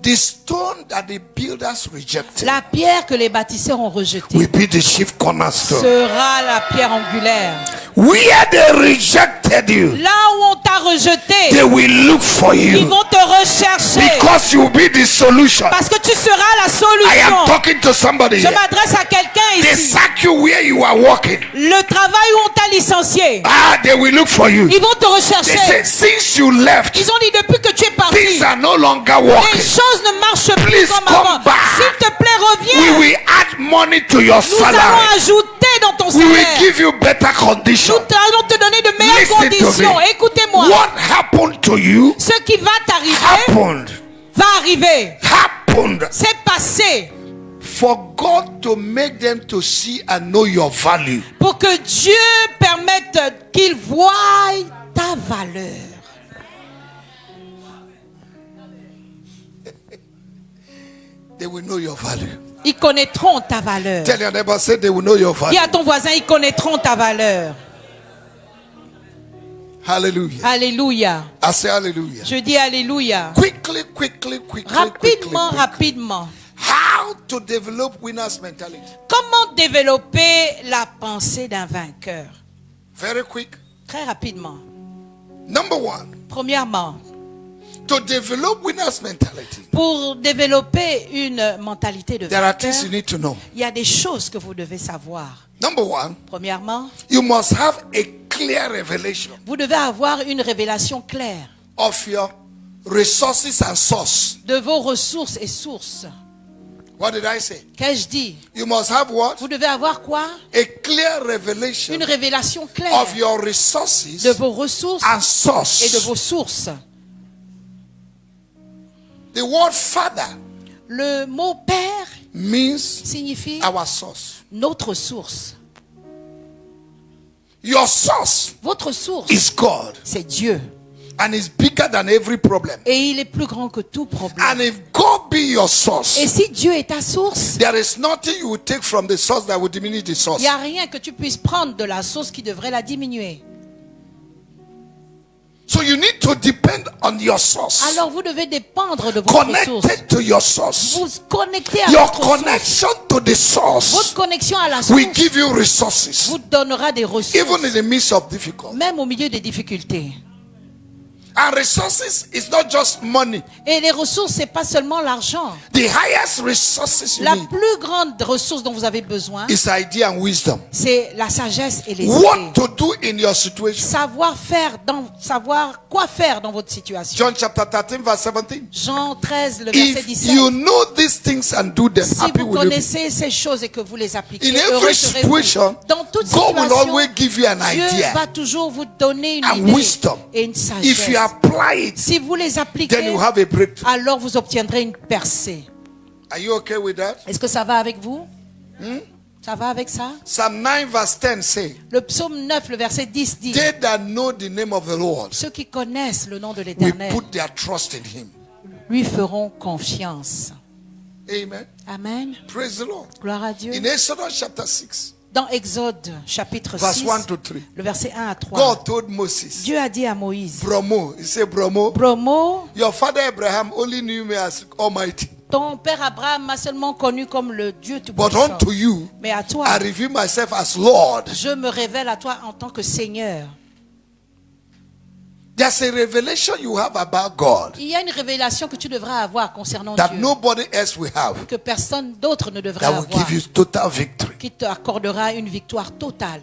The stone that the builders rejected La pierre que les bâtisseurs ont rejetée will be the chief cornerstone. sera la pierre angulaire. Where they rejected you, Là où on t'a rejeté, they will look for ils you vont te rechercher. because you will be the solution. Parce que tu seras la I am solution. talking to somebody Je here. m'adresse à quelqu'un They ici. sack you where you are working. Le travail où on t'a licencié, They will look for you. ils vont te They say, rechercher. since you left, Ils ont dit depuis que tu es parti, things are no longer les working. choses ne marchent plus Please comme come avant. back. S'il te plaît, We reviens. will add money to your Nous allons salary. ajouter dans ton We will salaire. give you better Nous conditions. allons te donner de meilleures Listen to conditions. me. Écoutez-moi. What happened to you Ce qui va t'arriver happened. va arriver. Happened C'est passé. for God to make them to see and know your value. Pour que Dieu permette qu'il voie ta valeur. They will know your value. Ils connaîtront ta valeur. Tell your neighbor, say they will know your Dis value. à ton voisin, ils connaîtront ta valeur. Hallelujah. Alléluia. I say hallelujah. Je dis alléluia. Quickly. Rapidement, rapidement. How How to develop winner's mentality? Comment développer la pensée d'un vainqueur? Very quick. Très rapidement. Number one, Premièrement, to develop winner's mentality, pour développer une mentalité de there are vainqueur, things you need to know. il y a des choses que vous devez savoir. Number one, Premièrement, you must have a clear revelation vous devez avoir une révélation claire of your resources and source. de vos ressources et sources. What did I say? Qu'ai-je dit? You must have what? Vous devez avoir quoi? A clear revelation Une révélation claire of your resources de vos ressources and et de source. vos sources. The word father Le mot père means signifie our source. notre source. Your source Votre source, is God, c'est Dieu. and is bigger than every problem. Et il est plus grand que tout And problème. if God be your Et source, si Dieu est ta source, there is nothing you will take from the source that will diminish the il source. n'y a rien que tu puisses prendre de la source qui devrait la diminuer. So you need to depend on your source. Alors vous devez dépendre de votre source. Connected to your source. Vous connectez à Your votre source. connection to the Votre source connexion à la will source give you resources, vous donnera des ressources, even in the midst of difficulty. même au milieu des difficultés. And resources is not just money. Et les ressources, c'est pas seulement l'argent. The highest resources you La need plus grande ressource dont vous avez besoin, is idea and wisdom. c'est la sagesse et les What idées. to do in your situation. Savoir quoi faire dans votre situation. John chapter 13 verse 17. Jean 13, le verset If 17. you know these things and do them, Si happy vous will you be. connaissez ces choses et que vous les appliquez, In heureux every serez-vous. situation, Dans toute God will situation, always give you an Dieu idea va toujours vous donner une and idée wisdom. et une If you sagesse. apply it, Si vous les then appliquez, you have a breakthrough. alors vous obtiendrez une percée. Are you okay with that? Est-ce que ça va avec vous? Ça va avec ça? Psalm 9 verse 10 say, Le psaume 9, le verset 10 dit, they that know the name of the Lord ceux qui connaissent le nom de will l'Éternel put their trust in him. lui feront confiance. Amen. Amen. Praise the Lord. Gloire à Dieu. In Exodus chapter 6 Dans Exode chapitre verse 6, 1 to 3, le verset 1 à 3, God told Moses, Dieu a dit à Moïse, Bromo, he said, Bromo, Bromo, your father Abraham only knew me as Almighty. ton père Abraham m'a seulement connu comme le Dieu But Tout-Puissant. unto you, Mais à toi, I reveal myself as Lord. je me révèle à toi en tant que Seigneur. There's a revelation you have about God Il y a une révélation que tu devras avoir concernant that Dieu, nobody else will have, que personne d'autre ne devrait that will avoir, give you total victory. qui t'accordera une victoire totale.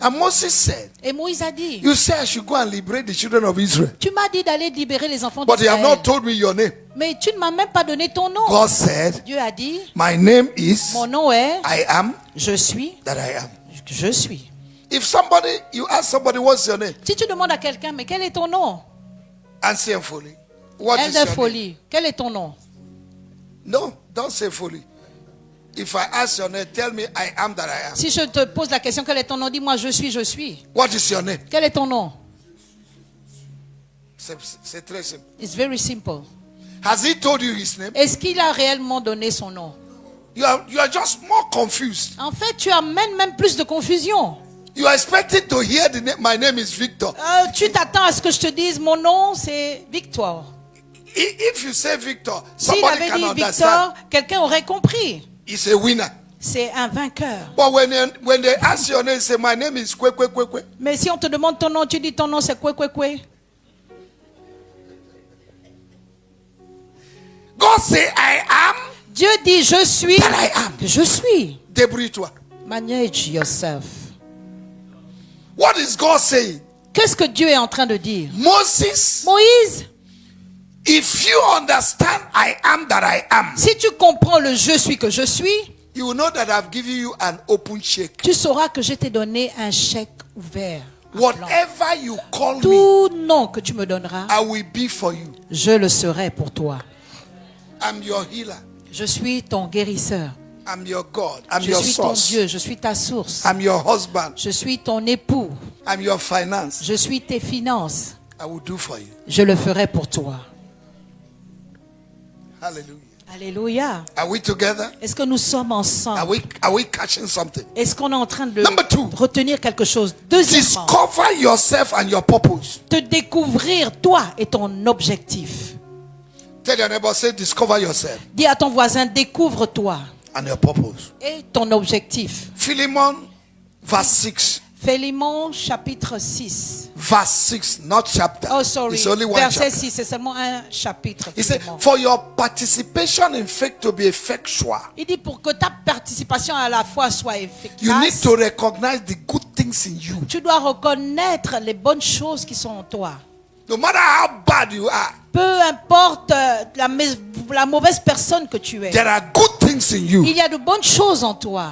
And Moses said, Et Moïse a dit, you say I should go and liberate the children of Israel, tu m'as dit d'aller libérer les enfants but you have d'Israël, not told me your name. mais tu ne m'as même pas donné ton nom. God said, Dieu a dit, my name is mon nom est, I am je suis, that I am. je suis. If somebody, you ask somebody, what's your name? Si tu demandes à quelqu'un, mais quel est ton nom? Answer fully. What is Elle your de name? folie. Quel est ton nom? No, don't say fully. If I ask your name, tell me I am that I am. Si je te pose la question, quel est ton nom? Dis-moi, je suis, je suis. What is your name? Quel est ton nom? C'est très simple. It's very simple. Has he told you his name? Est-ce qu'il a réellement donné son nom? You are just more confused. En fait, tu amènes même plus de confusion. You are expecting to hear the name. My name is Victor. Tu t'attends à ce que je te dise, mon nom, c'est Victor. If you say Victor, S'il somebody avait can dit understand. Victor, quelqu'un aurait compris. He's a winner. C'est un vainqueur. But when they ask your name, say my name is Kwe Kwe Kwe Kwe. Mais si on te demande ton nom, tu dis ton nom, c'est quoi? God say I am Dieu dit, je suis. that I am. Je suis. Débrouille-toi. Manage yourself. What is God saying? Qu'est-ce que Dieu est en train de dire? Moses, Moïse, if you understand I am that I am, si tu comprends le je suis que je suis, you will know that I've given you an open check. tu sauras que je t'ai donné un chèque ouvert. un plan. Whatever you call me, Tout nom que tu me donneras, I will be for you. je le serai pour toi. I'm your healer. Je suis ton guérisseur. I'm your God. I'm Je your suis ton source. Dieu. Je suis ta source. I'm your husband. Je suis ton époux. I'm your finance. Je suis tes finances. I will do for you. Je le ferai pour toi. Hallelujah. Alléluia. Are we together? Est-ce que nous sommes ensemble? Are we catching something? Est-ce qu'on est en train de Number two. retenir quelque chose? Deuxièmement, Discover yourself and your purpose. te découvrir toi et ton objectif. Tell your neighbor, say, discover yourself Dis à ton voisin, découvre-toi and your purpose. et ton objectif. Philemon, verse 6. Philémon chapitre 6. Verse 6, not chapter. Oh, sorry. It's only one Verset chapter. 6, c'est seulement un chapitre. He said, Philémon. for your participation in faith to be effectual, Il dit pour que ta participation à la foi soit you need efficace, to recognize the good things in you. tu dois reconnaître les bonnes choses qui sont en toi. No matter how bad you are, Peu importe la mauvaise personne que tu es, there are good things in you. il y a de bonnes choses en toi.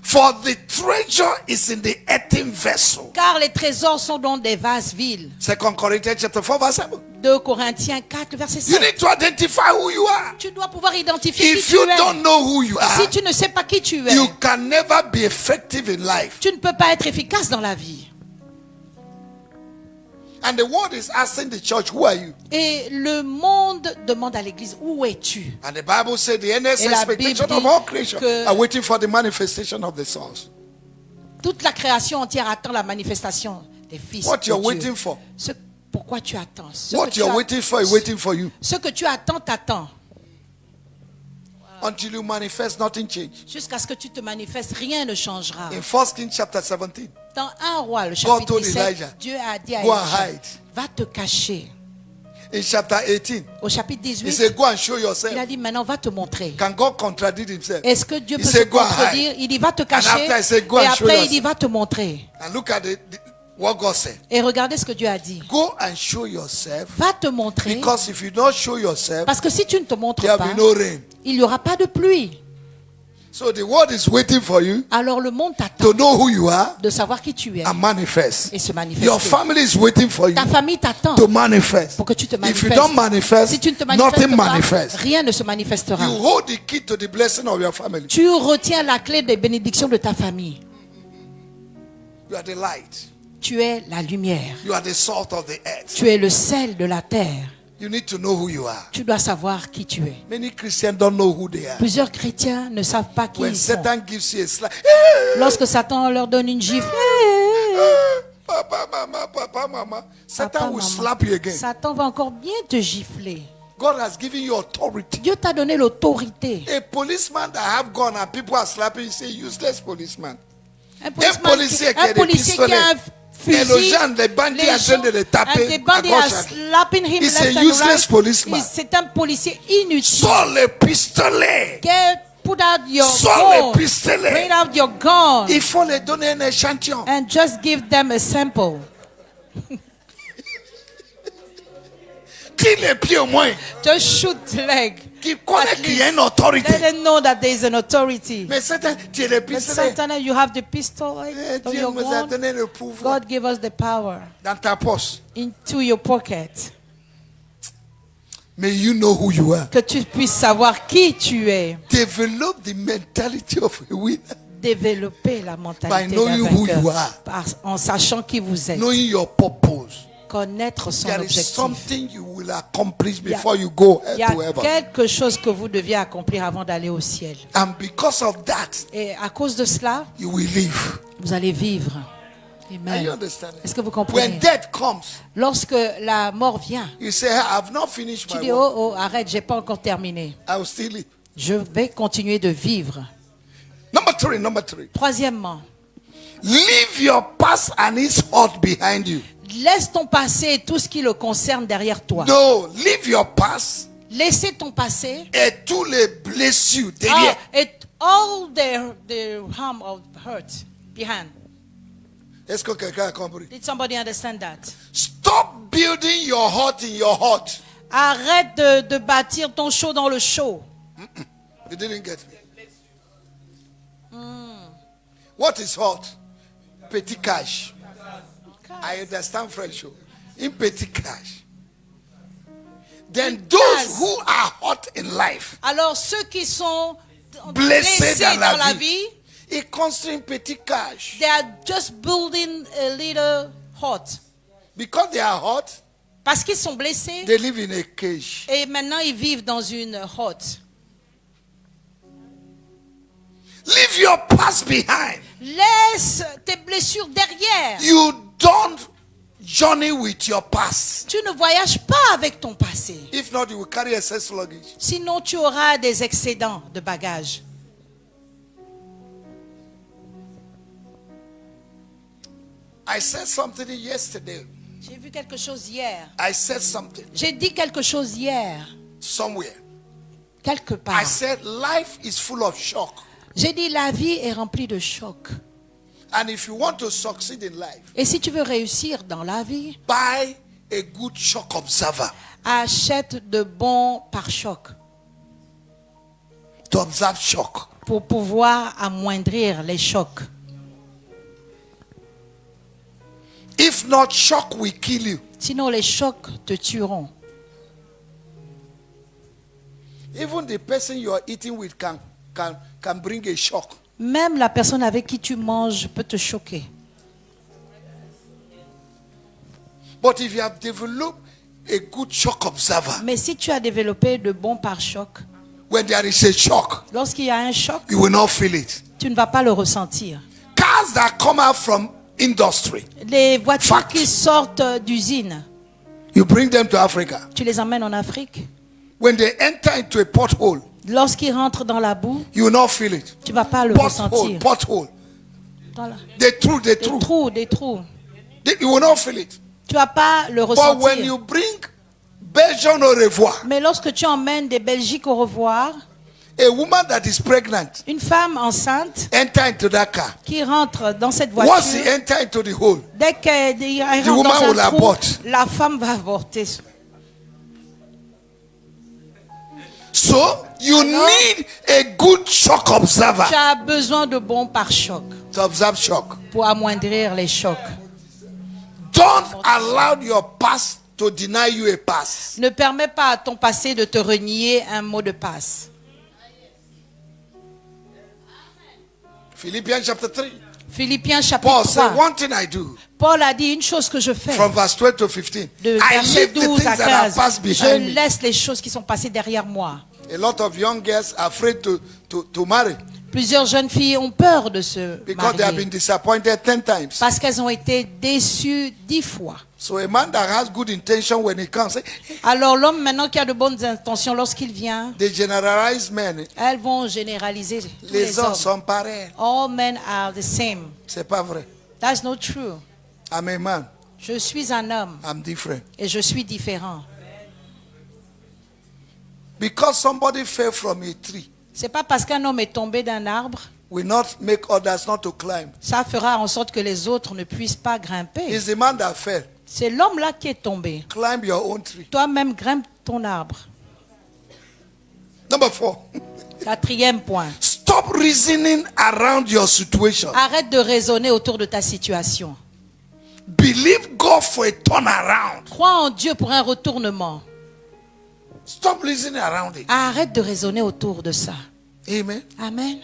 For the treasure is in the earthen vessel. Car les trésors sont dans des vases viles. 2 Corinthians chapter 4, verse 7. 2 Corinthiens 4, verset You 7. need to identify who you are. Tu dois pouvoir identifier If qui tu you es. don't know who you are, Si tu ne sais pas qui tu es, you can never be effective in life. tu ne peux pas être efficace dans la vie. And the world is asking the church, who are you? Et le monde demande à l'église, où es-tu? And the Bible said the earnest Et la expectation Bible of all creation que- are waiting for the manifestation of the sons. Toute la création entière attend la manifestation des fils What de you're Dieu. waiting for, Pourquoi tu attends? Ce what que tu you're as- waiting for is waiting for you. Ce que tu attends, t'attends. Until you manifest, nothing changes. Jusqu'à ce que tu te manifestes, rien ne changera. In 1 Kings chapter 17, Dans 1 roi, le chapitre told 17, Elijah, Dieu a dit à go and Élisha, hide. va te cacher. In chapter 18, Au chapitre he 18, said, go and show il a yourself. dit, maintenant va te montrer. Can God contradict himself? Est-ce que Dieu He peut se said, go and contredire? hide. Il dit, va te cacher. after he said, go Et and show après, il yourself. dit, va te montrer. And look at what God said. Et regardez ce que Dieu a dit. Go and show yourself. Va te montrer. Because if you don't show yourself, Parce que si tu ne te montres there pas, will be no rain. il n'y aura pas de pluie. So the world is waiting for you Alors le monde to t'attend know who you are de savoir qui tu es and manifest. et se manifester. Your family is waiting for you Ta famille t'attend to manifest. pour que tu te If you manifestes. don't manifest, Si tu ne te manifestes nothing pas, manifests. rien ne se manifestera. You hold the key to the blessing of your family. Tu retiens la clé des bénédictions de ta famille. You are the light. Tu es la lumière. You are the salt of the earth. Tu es le sel de la terre. You need to know who you are. Tu dois savoir qui tu es. Many Christians don't know who they are. Plusieurs chrétiens ne savent pas qui When ils sont. Satan gives you a slap, Lorsque Satan leur donne une gifle, Papa, mama, Satan Papa, will maman, slap you again. Satan va encore bien te gifler. God has given you authority. Dieu t'a donné l'autorité. A policeman that have gone and people are slapping, you say useless policeman. Un policier qui a un des policier qui a un Et le fusil, gens, les bandits les en train de gens- le taper and the à bandits gauche, are à- slapping him He's left a and useless right. policeman. C'est un policier inutile. Sors le pistolet. Put out your Sors gun. le pistolet. Bring out your gun. Il faut leur donner un échantillon. And just give them a sample. Tire les pieds au moins. Just shoot the leg. Qui connaît At qu'il y a least. une autorité. Let them know that there is an authority. Mais Satan, tire les But pistolets. Satan, you have the pistol Eh, on Dieu your nous a gun. donné le pouvoir God gave us the power dans ta poche. into your pocket. May you know who you are. Que tu puisses savoir qui tu es. Develop the mentality of a winner. Développer la By mentalité knowing d'un who you vainqueur. are. En sachant qui vous êtes. Knowing your purpose. Connaître son There is objectif. something you will accomplish before you go Il y a to heaven. quelque chose que vous deviez accomplir avant d'aller au ciel. And because of that, Et à cause de cela, you will live. vous allez vivre. Are you Amen. understanding? Est-ce que vous When comprenez? death comes, Lorsque la mort vient, you say, I've not finished tu my dis, work. oh, arrête, j'ai pas encore terminé. I will still live. Je vais continuer de vivre. Number three. Troisièmement, Leave your past and its hurt behind you. laisse ton passé et tout ce qui le concerne derrière toi. No, leave your past Laissez ton passé et tous les blessures derrière. et all the harm of hurt behind. Est-ce que quelqu'un a compris? Did somebody understand that? Stop building your heart in your heart. Arrête de bâtir ton show dans le show. You didn't get me. What is hot? Petit cash. I understand French. In petit cash. Then those who are hot in life, Alors ceux qui sont blessés blessés dans dans la la vie, it construit petit cash. they are just building a little hut. Because they are hot, Parce qu'ils sont blessés they live in a cage. et maintenant ils vivent dans une hut. Leave your past behind. Laisse tes blessures derrière. You don't journey with your past. Tu ne voyages pas avec ton passé. If not, you will carry excess luggage. Sinon, tu auras des excédents de bagages. I said something yesterday. J'ai vu quelque chose hier. I said something J'ai dit quelque chose hier. somewhere. Quelque I part. said life is full of shock. J'ai dit la vie est remplie de chocs. And if you want to succeed in life, Et si tu veux réussir dans la vie, buy a good shock observer achète de bons pare-chocs to observe shock. pour pouvoir amoindrir les chocs. If not, shock will kill you. Sinon, les chocs te tueront. Even the person you are eating with can bring a shock. Même la personne avec qui tu manges peut te choquer. But if you have developed a good shock observer, Mais si tu as développé de bons pare-chocs, when there is a shock, lorsqu'il y a un choc, you will not feel it. tu ne vas pas le ressentir. Cars that come out from industry, Les voitures Fact. qui sortent d'usine, you bring them to Africa. tu les emmènes en Afrique. When they enter into a pothole, Lorsqu'ils rentrent dans la boue, you will not feel it. tu ne vas pas le Pothole, ressentir. pothole. Dans la- They through. Des trous. You will not feel it. Tu ne vas pas le But when ressentir. you bring Belgian au revoir, Mais lorsque tu emmènes des Belgiques au revoir, a woman that is pregnant une femme enceinte enter into that car. qui rentre dans cette Once voiture, he enter into the hole, dès qu'elle rentre woman dans will un trou, abort. la femme va avorter. so you need a good shock observer Tu as besoin de bons pare-chocs to observe shock. pour amoindrir les chocs. Don't allow your past to deny you a past. Ne permets pas à ton passé de te renier un mot de passe. Philippians chapter 3. Philippiens Paul chapitre said, 3. one thing I do, Paul a dit une chose que je fais. from verse 12 to 15. De I verset leave the 12 things à that are 15. passed Je behind me. laisse les choses qui sont passées derrière moi. A lot of young girls are afraid to marry Plusieurs jeunes filles ont peur de se because they have been marier disappointed 10 times. parce qu'elles ont été déçues 10 fois. So a man that has good intention when he comes, Alors l'homme maintenant qui a de bonnes intentions lorsqu'il vient, they generalize men. elles vont généraliser tous Les les hommes hommes. sont pareils. All men are the same. C'est pas vrai. That's not true. I'm a man. Je suis un homme I'm different. et je suis différent. Because somebody fell from a tree C'est pas parce qu'un homme est tombé d'un arbre, will not make others not to climb. ça fera en sorte que les autres ne puissent pas grimper. It's the man that fell. C'est l'homme là qui est tombé. Climb your own tree. Toi-même grimpe ton arbre. Number 4. 4e point. Stop reasoning around your situation. Arrête de raisonner autour de ta situation. Believe God for a turnaround. Crois en Dieu pour un retournement. Stop reasoning around it. Arrête de raisonner autour de ça. Amen. Amen.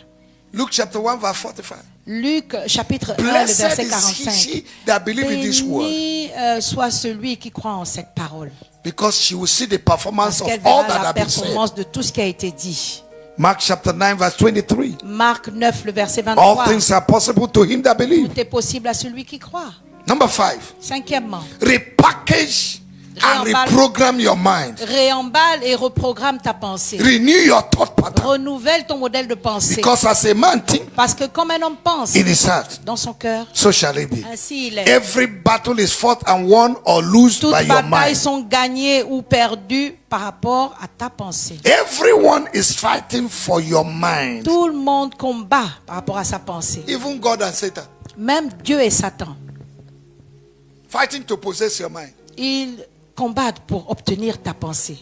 Luke chapter 1 verse 45. Luc chapitre 1, le Blessed verset is he 45. that believe in this word, Béni soit celui qui croit en cette parole. because she will see the performance Parce of qu'elle all verra that la have been said. performance de tout ce qui a été dit. Mark chapter 9 verse 23. Marc 9, le verset All 23. things are possible to him that believe. Tout est possible à celui qui croit. Number 5. 5e, Repackage and reprogram your mind. réemballe et reprogramme ta pensée. Renew your thought pattern. Renouvelle ton modèle de pensée. Because as a man think Parce que comme un homme pense in his heart, dans son cœur, so shall it be. ainsi il est. Every battle is fought and won or lost Toutes by your batailles mind. sont gagnées ou perdues par rapport à ta pensée. Everyone is fighting for your mind. Tout le monde combat par rapport à sa pensée. Even God and Satan. Même Dieu et Satan, Fighting to possess your mind. ils combattent pour obtenir ta pensée.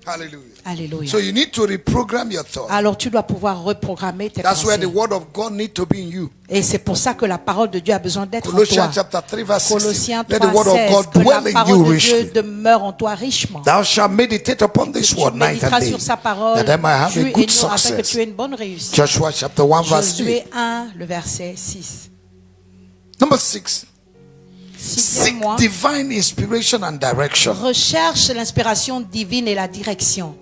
Hallelujah. Alléluia. So you need to reprogram your thoughts. Alors tu dois pouvoir reprogrammer tes That's where the pensées. word of God needs to be in you. Et c'est pour ça que la parole de Dieu a besoin d'être en Colossians toi. chapter 3 verse 16. Colossiens Let the word of 3:16, God que dwell la in parole you de Dieu richly. demeure en toi richement. Thou shalt meditate upon this Tu word night and méditeras day, sur sa parole, that I might have tu a et good nous, afin que success. tu aies une bonne réussite. Joshua chapter 1 verse 3. Josué 1, le verset 6. Number 6. Sixième Seek mois, divine inspiration and direction. recherche l'inspiration divine et la direction.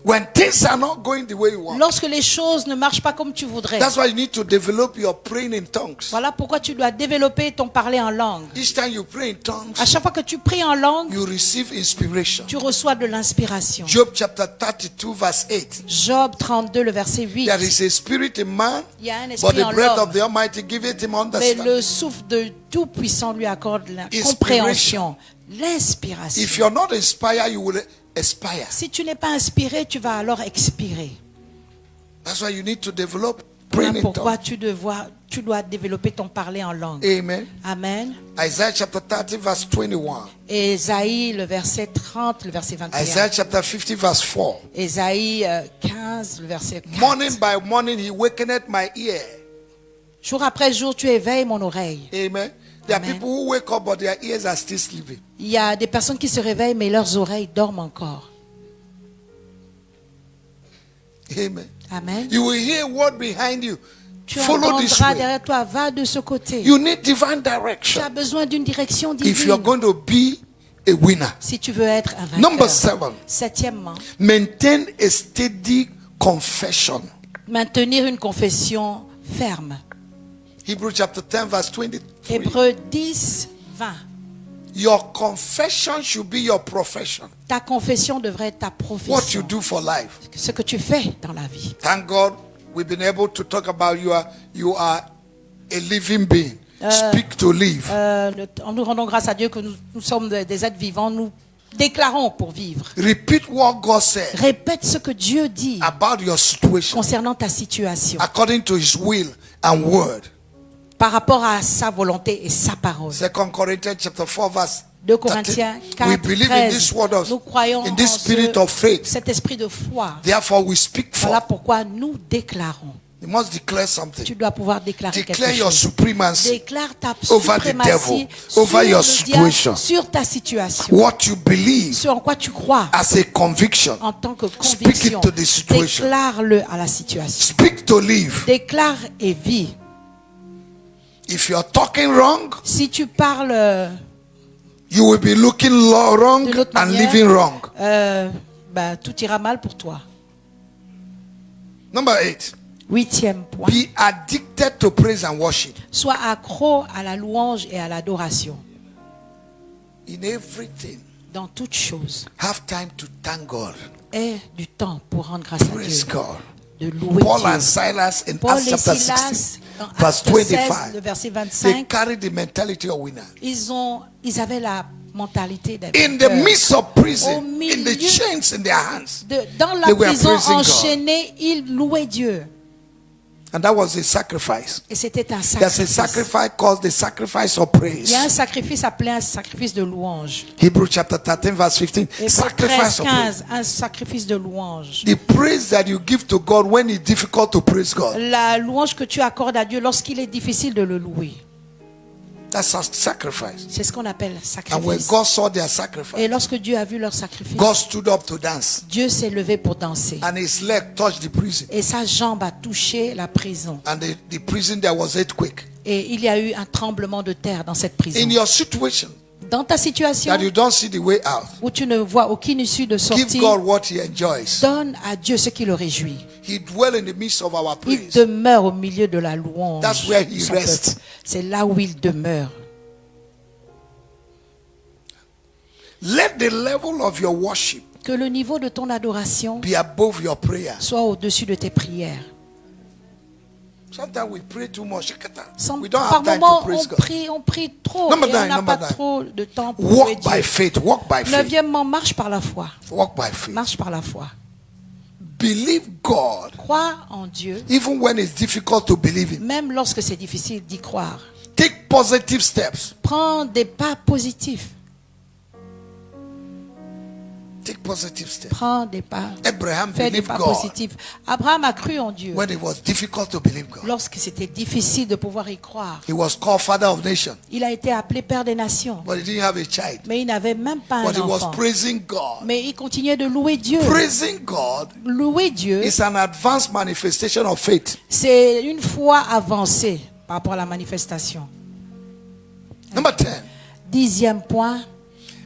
When things are not going the way you want. Lorsque les choses ne marchent pas comme tu voudrais. That's why you need to develop your praying in tongues. Voilà pourquoi tu dois développer ton parler en langue. Each time you pray in tongues, À chaque fois que tu pries en langue, you receive inspiration. tu reçois de l'inspiration. Job chapter 32 verse 8. Job 32, le verset 8. There is a spirit in man, Il y a un but esprit the en breath l'homme, of the Almighty giveth him mais understanding. le souffle de Tout-Puissant lui accorde la Inspiration. compréhension, If l'inspiration. you're not inspired, you will expire. Si tu n'es pas inspiré, tu vas alors expirer. That's why you need to develop Voilà praying in pourquoi tongues. tu dois développer ton parler en langue. Amen. Amen. Isaiah chapter 30 verse 21. Ésaïe, le verset 30, le verset 21. Isaiah chapter 50 verse 4. Ésaïe 15, le verset 4. Morning by morning he wakeneth my ear. Jour après jour, tu éveilles mon oreille. Amen. There are Amen. people who wake up but their ears are still sleeping. Il y a des personnes qui se réveillent, mais leurs oreilles dorment encore. Amen. Amen. You will hear a word behind you. Tu Follow this entendras way. derrière toi, va de ce côté. You need divine Tu direction as besoin d'une direction if you're divine going to be a winner. si tu veux être un Number vainqueur. 7. Septièmement, Maintain a steady confession. maintenir une confession ferme. Hebrews chapter 10 verse 23. Hébreux 10, 20. Your confession should be your profession. Ta confession devrait être ta What you profession. do for life. Ce que tu fais dans la vie. Thank God we've been able to talk about you are a living being. Speak to live. Nous rendons grâce à Dieu que nous sommes des êtres vivants. Nous déclarons pour vivre. Repeat what God said Répète ce que Dieu dit about your situation concernant ta situation according to his will and word. par rapport à sa volonté et sa parole. 2 Corinthians chapter 4 verse 2 Corinthiens 13. We 4, believe in 13. this word Nous croyons in this en spirit of faith. cet esprit de foi. Therefore we speak Voilà for. pourquoi nous déclarons. You must declare something. Tu dois pouvoir déclarer Declare quelque your chose. supremacy Déclare ta over the suprématie devil, sur over your le diable, situation. sur ta situation, What you believe sur en quoi tu crois as a conviction. en tant que Speak conviction. it to the situation. Déclare-le à la situation. Speak to live. Déclare et vis. If you're talking wrong, Si tu parles you will be looking wrong de l'autre and manière, living wrong. tout ira mal pour toi. Number 8. Huitième point. Be addicted to praise and worship. Sois accro à la louange et à l'adoration. In everything, Dans toutes choses. have time to thank God. Aie du temps pour rendre grâce à Praise Dieu. God. De louer Paul Dieu. and Silas in Paul Acts et chapter Silas, 16, dans verse Actes 16, 25, le verset they 25, carried the mentality of winner. ils avaient la mentalité des In the vainqueurs. midst of prison, Au in the milieu chains in their hands, Dans la they were prison praising God. enchaînée, ils louaient Dieu. And that was a sacrifice. Et c'était un There's a sacrifice. sacrifice called the sacrifice of Il praise. y a un sacrifice appelé un sacrifice de louange. Hebrews chapter 13 verse 15. Hébreux Sacrifice 13, of praise. 15, un sacrifice de louange. The praise that you give to God when it's difficult to praise God. La louange que tu accordes à Dieu lorsqu'il est difficile de le louer. That's a sacrifice. C'est ce qu'on appelle And when sacrifice. God saw their Et sacrifice, lorsque Dieu a vu leur sacrifice, God stood up to dance. Dieu s'est levé pour danser. And his leg touched the prison. Et sa jambe a touché la prison. And the prison there was earthquake. Et il y a eu un tremblement de terre dans cette prison. In your situation Dans ta situation that you don't see the way out, où tu ne vois aucune issue de give sortie, God what he enjoys. donne à Dieu ce qui le réjouit. He dwells in the midst of our Il praise. demeure au milieu de la louange. That's where he son rests. peuple. C'est là où il demeure. Let the level of your worship Que le niveau de ton adoration be above your prayer. soit au-dessus de tes prières. Sometimes we pray too much. We don't Par have time moments, to praise God. on prie trop Number et on nine, n'a number pas nine. trop de temps pour louer Walk by Dieu. faith. Walk by faith. Neuvièmement, marche par la foi. Walk by faith. Marche par la foi. Believe God Crois en Dieu, even when it's difficult to believe Him. même lorsque c'est difficile d'y croire. Take positive steps. Prends des pas positifs. Take positive steps. Prends des pas. Abraham Fais des believed pas God positifs. Abraham a cru en Dieu. when it was difficult to believe God. Lorsque c'était difficile de pouvoir y croire. He was called father of nations, Il a été appelé Père des Nations. but he didn't have a child. Mais il n'avait même pas But un he was enfant. praising God. Mais il continuait de louer Dieu. Praising God Louer Dieu, is an advanced manifestation of faith. c'est une foi avancée par rapport à la manifestation. Number 10. 10e point,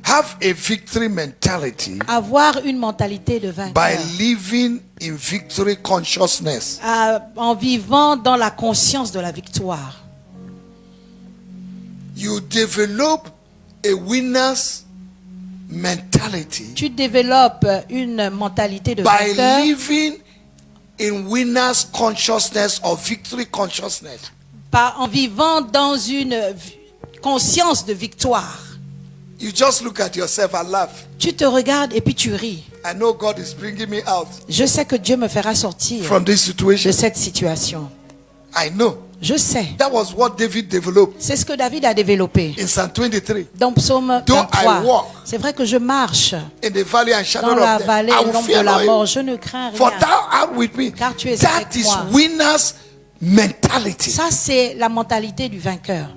have a victory mentality avoir une mentalité de vainqueur, by living in victory consciousness. en vivant dans la conscience de la victoire. You develop a winner's mentality Tu développes une mentalité de by vainqueur living in winner's consciousness or victory consciousness. en vivant dans une conscience de victoire. You just look at yourself and laugh. Tu te regardes et puis tu ris. I know God is bringing me out Je sais que Dieu me fera sortir from this situation. de cette situation. I know. Je sais. That was what David developed C'est ce que David a développé in Psalm 23. dans Psaume Though 23. I walk C'est vrai que je marche in the valley and shadow dans la of death, vallée I et will l'ombre de fear la no mort. evil. Je ne crains For rien. thou art with me. Car tu es That avec is moi. winner's mentality. Ça, c'est la mentalité du vainqueur.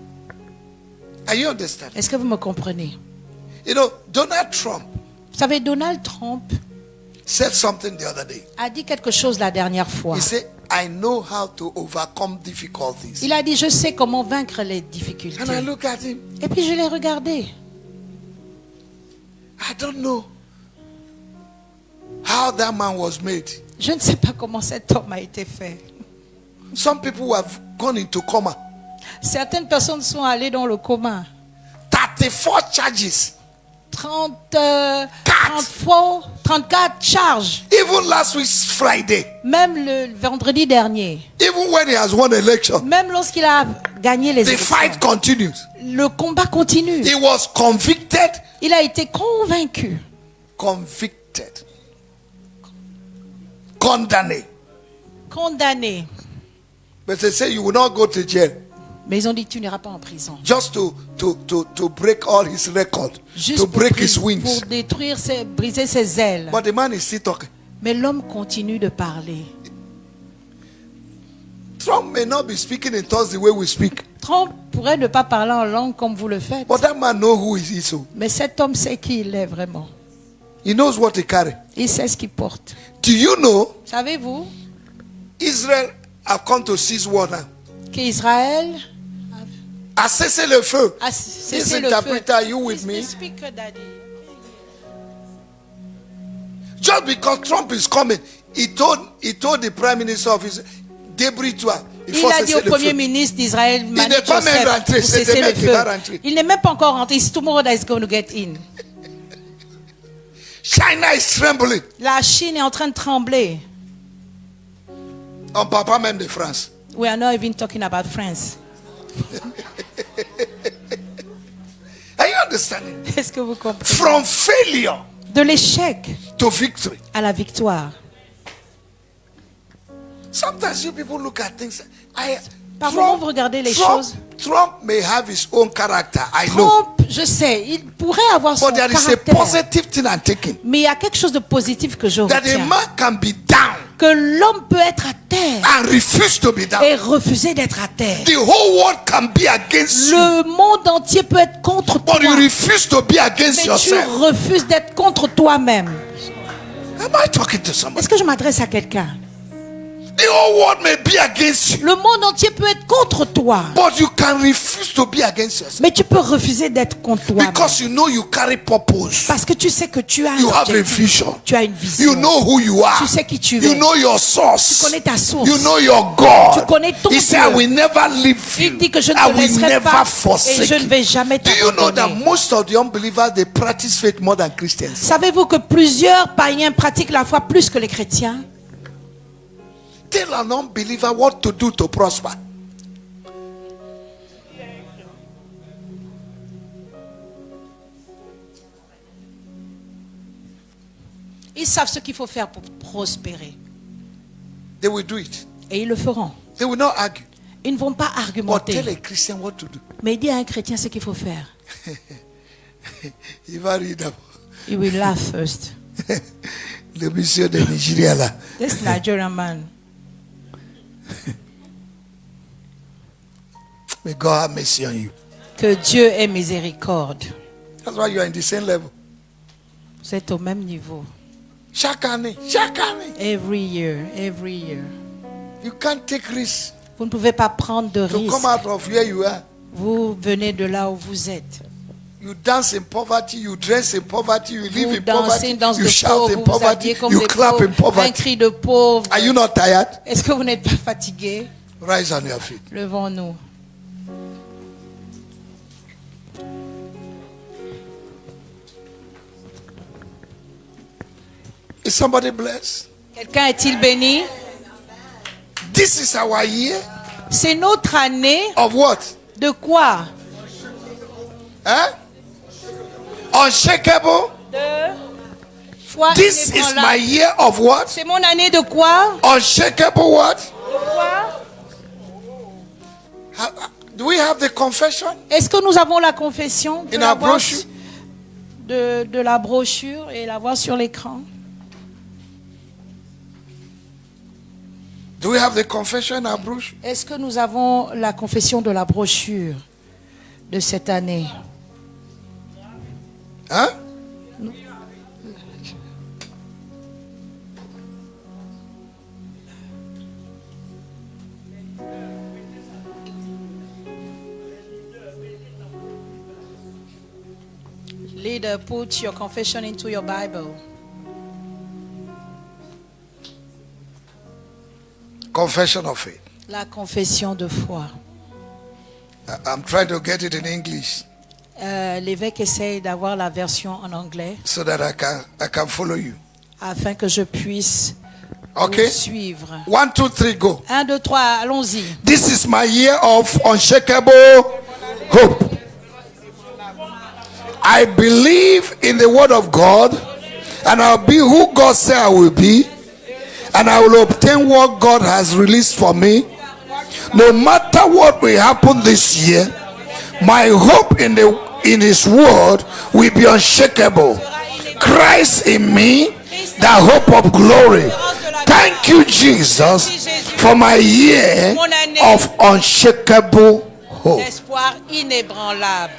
Are you understand? Est-ce que vous me comprenez? You know, Donald Trump Vous savez, Donald Trump said something the other day. a dit quelque chose la dernière fois. He said, I know how to overcome difficulties. Il a dit, je sais comment vaincre les difficultés. And I look at him. Et puis je l'ai regardé. I don't know how that man was made. Je ne sais pas comment cet homme a été fait. Some people have gone into coma. Certaines personnes sont allées dans le coma. 34 charges. 34 charges. Even last week's Friday. Même le vendredi dernier. Even when he has won election. Même lorsqu'il a gagné les The élections. fight continues. Le combat continue. He was convicted. Il a été convaincu. Convicted. Condemné. Condamné. But they say you will not go to jail. Mais ils ont dit tu n'iras pas en prison. Just to break all his record. Juste To pour, break his wings. pour détruire, briser ses ailes. But the man is still talking. Mais l'homme continue de parler. Trump may not be speaking in tongues the way we speak. Trump pourrait ne pas parler en langue comme vous le faites. But that man knows who he is. So Mais cet homme sait qui il est vraiment. he knows what he carry. Il sait ce qu'il porte. Do you know Savez-vous Israel have come to cease war now? qu'Israël A cessé le feu. a This cessé le interpreter, feu. are you with me? Speaker, Daddy. Just because Trump is coming, he told the prime minister of Israel, débrouille-toi. Il Il faut a dit cesser au le premier feu. ministre d'Israël, Mani n'est pas même Joseph, rentré, pour c'est cesser demain le qu'il feu. va rentrer. Il n'est même pas encore rentré. It's tomorrow that is going to get in. China is trembling. La Chine est en train de trembler. On ne parle pas même de France. We are not even talking about France. Are you understanding? Est-ce que vous comprenez? From failure De l'échec to victory. à la victoire. Sometimes you people look at things. Par moments, vous regardez les choses. Trump may have his own character. I know. Trump, je sais, il pourrait avoir son But there is a caractère. positive thing I'm taking. Mais il y a quelque chose de positif que je That a retiens. man can be down Que l'homme peut être à terre and refuse to be down. et refuser d'être à terre. The whole world can be against you. Le monde entier peut être contre toi. But you refuse to be against Mais tu yourself. refuses d'être contre toi-même. Am I talking to somebody? Est-ce que je m'adresse à quelqu'un? The whole world may be against you. Le monde entier peut être contre toi. But you can refuse to be against yourself. Mais tu peux refuser d'être contre toi-même. Because you know you carry purpose. Parce que tu sais que tu as un You have a objectif. vision. Tu as une vision. You know who you are. Tu sais qui tu You es. know your source. Tu connais ta source. You know your God. Tu connais ton He said, Dieu. I will never leave you. Il dit que je ne I te will laisserai never pas et forsake je ne vais jamais you. Do you know that t'abandonner. most of the unbelievers, they practice faith more than Christians? Savez-vous que plusieurs païens pratiquent la foi plus que les chrétiens? Tell an unbeliever what to do to prosper. Ils savent ce qu'il faut faire pour prospérer. They will do it. Et ils le feront. They will not argue. Ils ne vont pas But tell argumenter. a Christian what to do. Mais dis à un chrétien ce qu'il faut faire. Il va rire d'abord. He will laugh first. Le monsieur de Nigeria là. This Nigerian man. May God have mercy on you. Que Dieu ait miséricorde. That's why you are in the same level. Vous êtes au même niveau. Chaque année, chaque année. Every year, every year. You can't take risks Vous ne pouvez pas prendre de to risques. come out of where you are. Vous venez de là où vous êtes. You dance in poverty, you dress in poverty, you live Vous in dansez une poverty, danse you de shout pauvre, in vous vous poverty, habillez comme you des clap in pauvres, un poverty. cri de pauvre. Are you not tired? Est-ce que vous n'êtes pas fatigué? Rise on your feet. Levons-nous. Is somebody blessed? Quelqu'un est-il béni? This is our year C'est notre année of what? de quoi? Huh? Unshakable. Foi This is my inébranlable. year of what? C'est mon année de quoi? Unshakable what? Quoi? Do we have the confession? Est-ce que nous avons la confession de In la our voir brochure? de la brochure et la voir sur l'écran? Do we have the confession in our brochure? Est-ce que nous avons la confession de la brochure de cette année? Huh? Leader, put your confession into your Bible. Confession of faith. La confession de foi. I'm trying to get it in English L'évêque essaye d'avoir la version en anglais so that I can follow you. afin que je puisse Okay? vous suivre. 1, 2, 3, go. 1, 2, 3, allons-y. This is my year of unshakable hope. I believe in the word of God, and I'll be who God said I will be, and I will obtain what God has released for me. No matter what will happen this year, my hope in his word will be unshakable. Christ in me, the hope of glory. Thank you, Jesus, for my year of unshakable hope. Espoir inébranlable.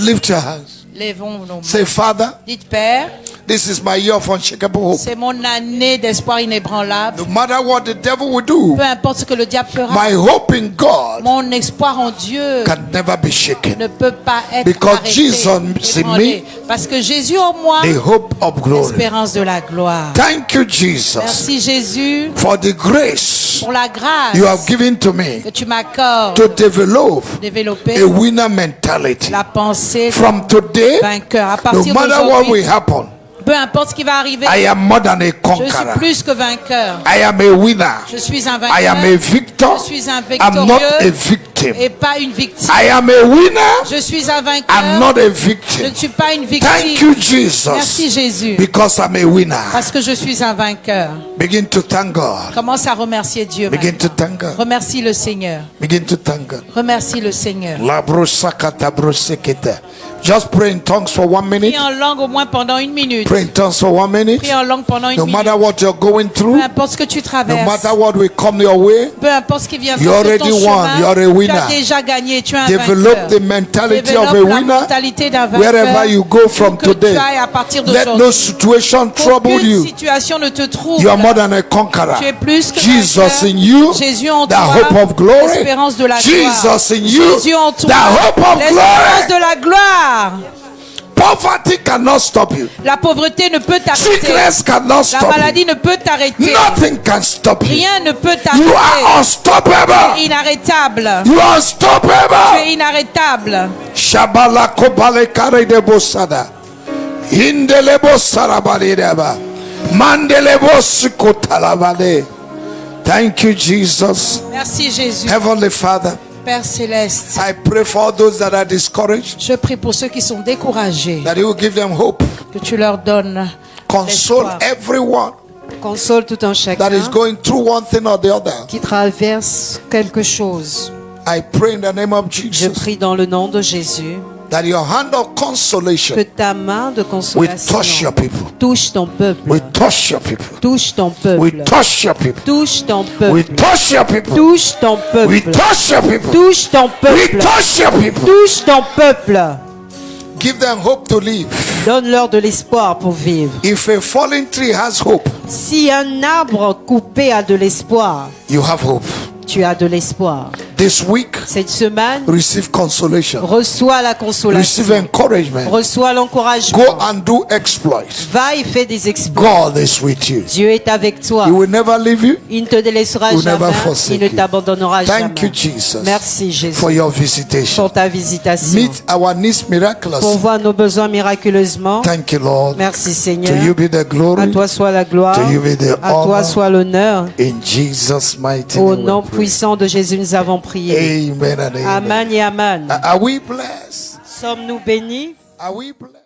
Lift your hands. Levons nos mains. Say, Father, Dites, Père, this is my year of unshakable hope. c'est mon année d'espoir inébranlable. No matter what the devil will do, Peu importe ce que le diable fera, my hope in God mon espoir en Dieu can never be shaken. ne peut pas être Because arrêté, Jesus in ébranlé. Parce que Jésus en moi, The hope of glory. l'espérance de la gloire. Thank you, Jesus, Merci Jésus for the grace pour la grâce you have given to me que tu m'accordes to develop développer a winner mentality. la pensée From today, vainqueur. À no partir matter what d'aujourd'hui, will happen, peu importe ce qui va arriver, I am more than a je suis conqueror. plus que vainqueur. I am a winner. Je suis un I am a vainqueur. victor. Je suis un I'm not a victorieux victim. et pas une victime. I am a winner. Je suis un I'm vainqueur. not a Je victim. ne suis pas une Thank victime. you, Jesus, Merci Jésus. because I'm a winner. Parce que je suis un vainqueur. Begin to thank God. Commence à remercier Dieu. Begin to maintenant. thank God. Remercie le Seigneur. Begin to thank God. Remercie le Seigneur. La brosakata brosekete. Just pray in tongues for 1 minute. Prie en langue au moins pendant 1 minute. Pray in tongues for 1 minute. Prie en langue pendant 1 No minute. matter what you're going through, Peu importe ce que tu no traverses. matter what will come your way, Peu importe ce qui vient You sur already ton won. chemin. You are a Tu winner. as déjà gagné. Tu es un develop vainqueur. the mentality of a Développe la winner. mentalité d'un vainqueur. Wherever you go from Où que today, tu ailles à partir let d'aujourd'hui. no situation trouble Aucune you. situation ne te trouble. You are more than a conqueror. Tu es plus que Jesus vainqueur. in you, Jésus en the toi, hope of glory. l'espérance de la gloire. Jesus in you, Jésus en toi, the hope of l'espérance glory. de la gloire. Poverty cannot stop you. La pauvreté ne peut t'arrêter. Sickness cannot La stop maladie ne peut t'arrêter. you. Nothing can stop you. Rien ne peut You are t'arrêter. unstoppable. Inarrêtable. You are Tu unstoppable. es inarrêtable. Shabala kobale kare de bosada. Indelebo sarabalideba. Mandelebo sikotalabale. Thank you, Jesus. Merci Jésus. Heavenly Father, Père céleste, I pray for all those that are discouraged, je prie pour ceux qui sont découragés, that you will give them hope. que tu leur donnes Console l'espoir. everyone Console tout un that chacun is going through one thing or the other. qui traverse quelque chose. I pray in the name of Je Jesus prie dans le nom de Jésus that your hand of consolation que ta main de will touch consolation your people. touche ton peuple. Will touch your people. Touche ton Will peuple. touch your people. Touche ton Will peuple. touch your people. Touche ton Will peuple. touch your people. Touche ton Will peuple. touch your people. Touche ton peuple. Give them hope to live. Donne-leur de l'espoir pour vivre. If a falling tree has hope, Si un arbre coupé a de l'espoir, you have hope. tu as de l'espoir. This week, Cette semaine, receive consolation. reçois la Receive consolation. encouragement. Reçois l'encouragement. Go and do exploits. Va et fais des exploits. God is with you. Dieu est avec toi. He will never leave you. Il ne te délaissera He will never jamais. forsake Il ne you. t'abandonnera Thank you, jamais. Jesus, Merci Jésus for your visitation. pour ta visitation. Meet our needs miraculously. Pourvois nos besoins miraculeusement. Thank you, Lord. Merci To Seigneur. you be the À glory. toi soit la gloire. To you be the À toi honor. soit l'honneur. In Jesus' mighty Au name. nom we pray. puissant de Jésus, nous avons prié. Amen and amen. Amen et amen. Are we blessed? Sommes-nous bénis? Are we blessed?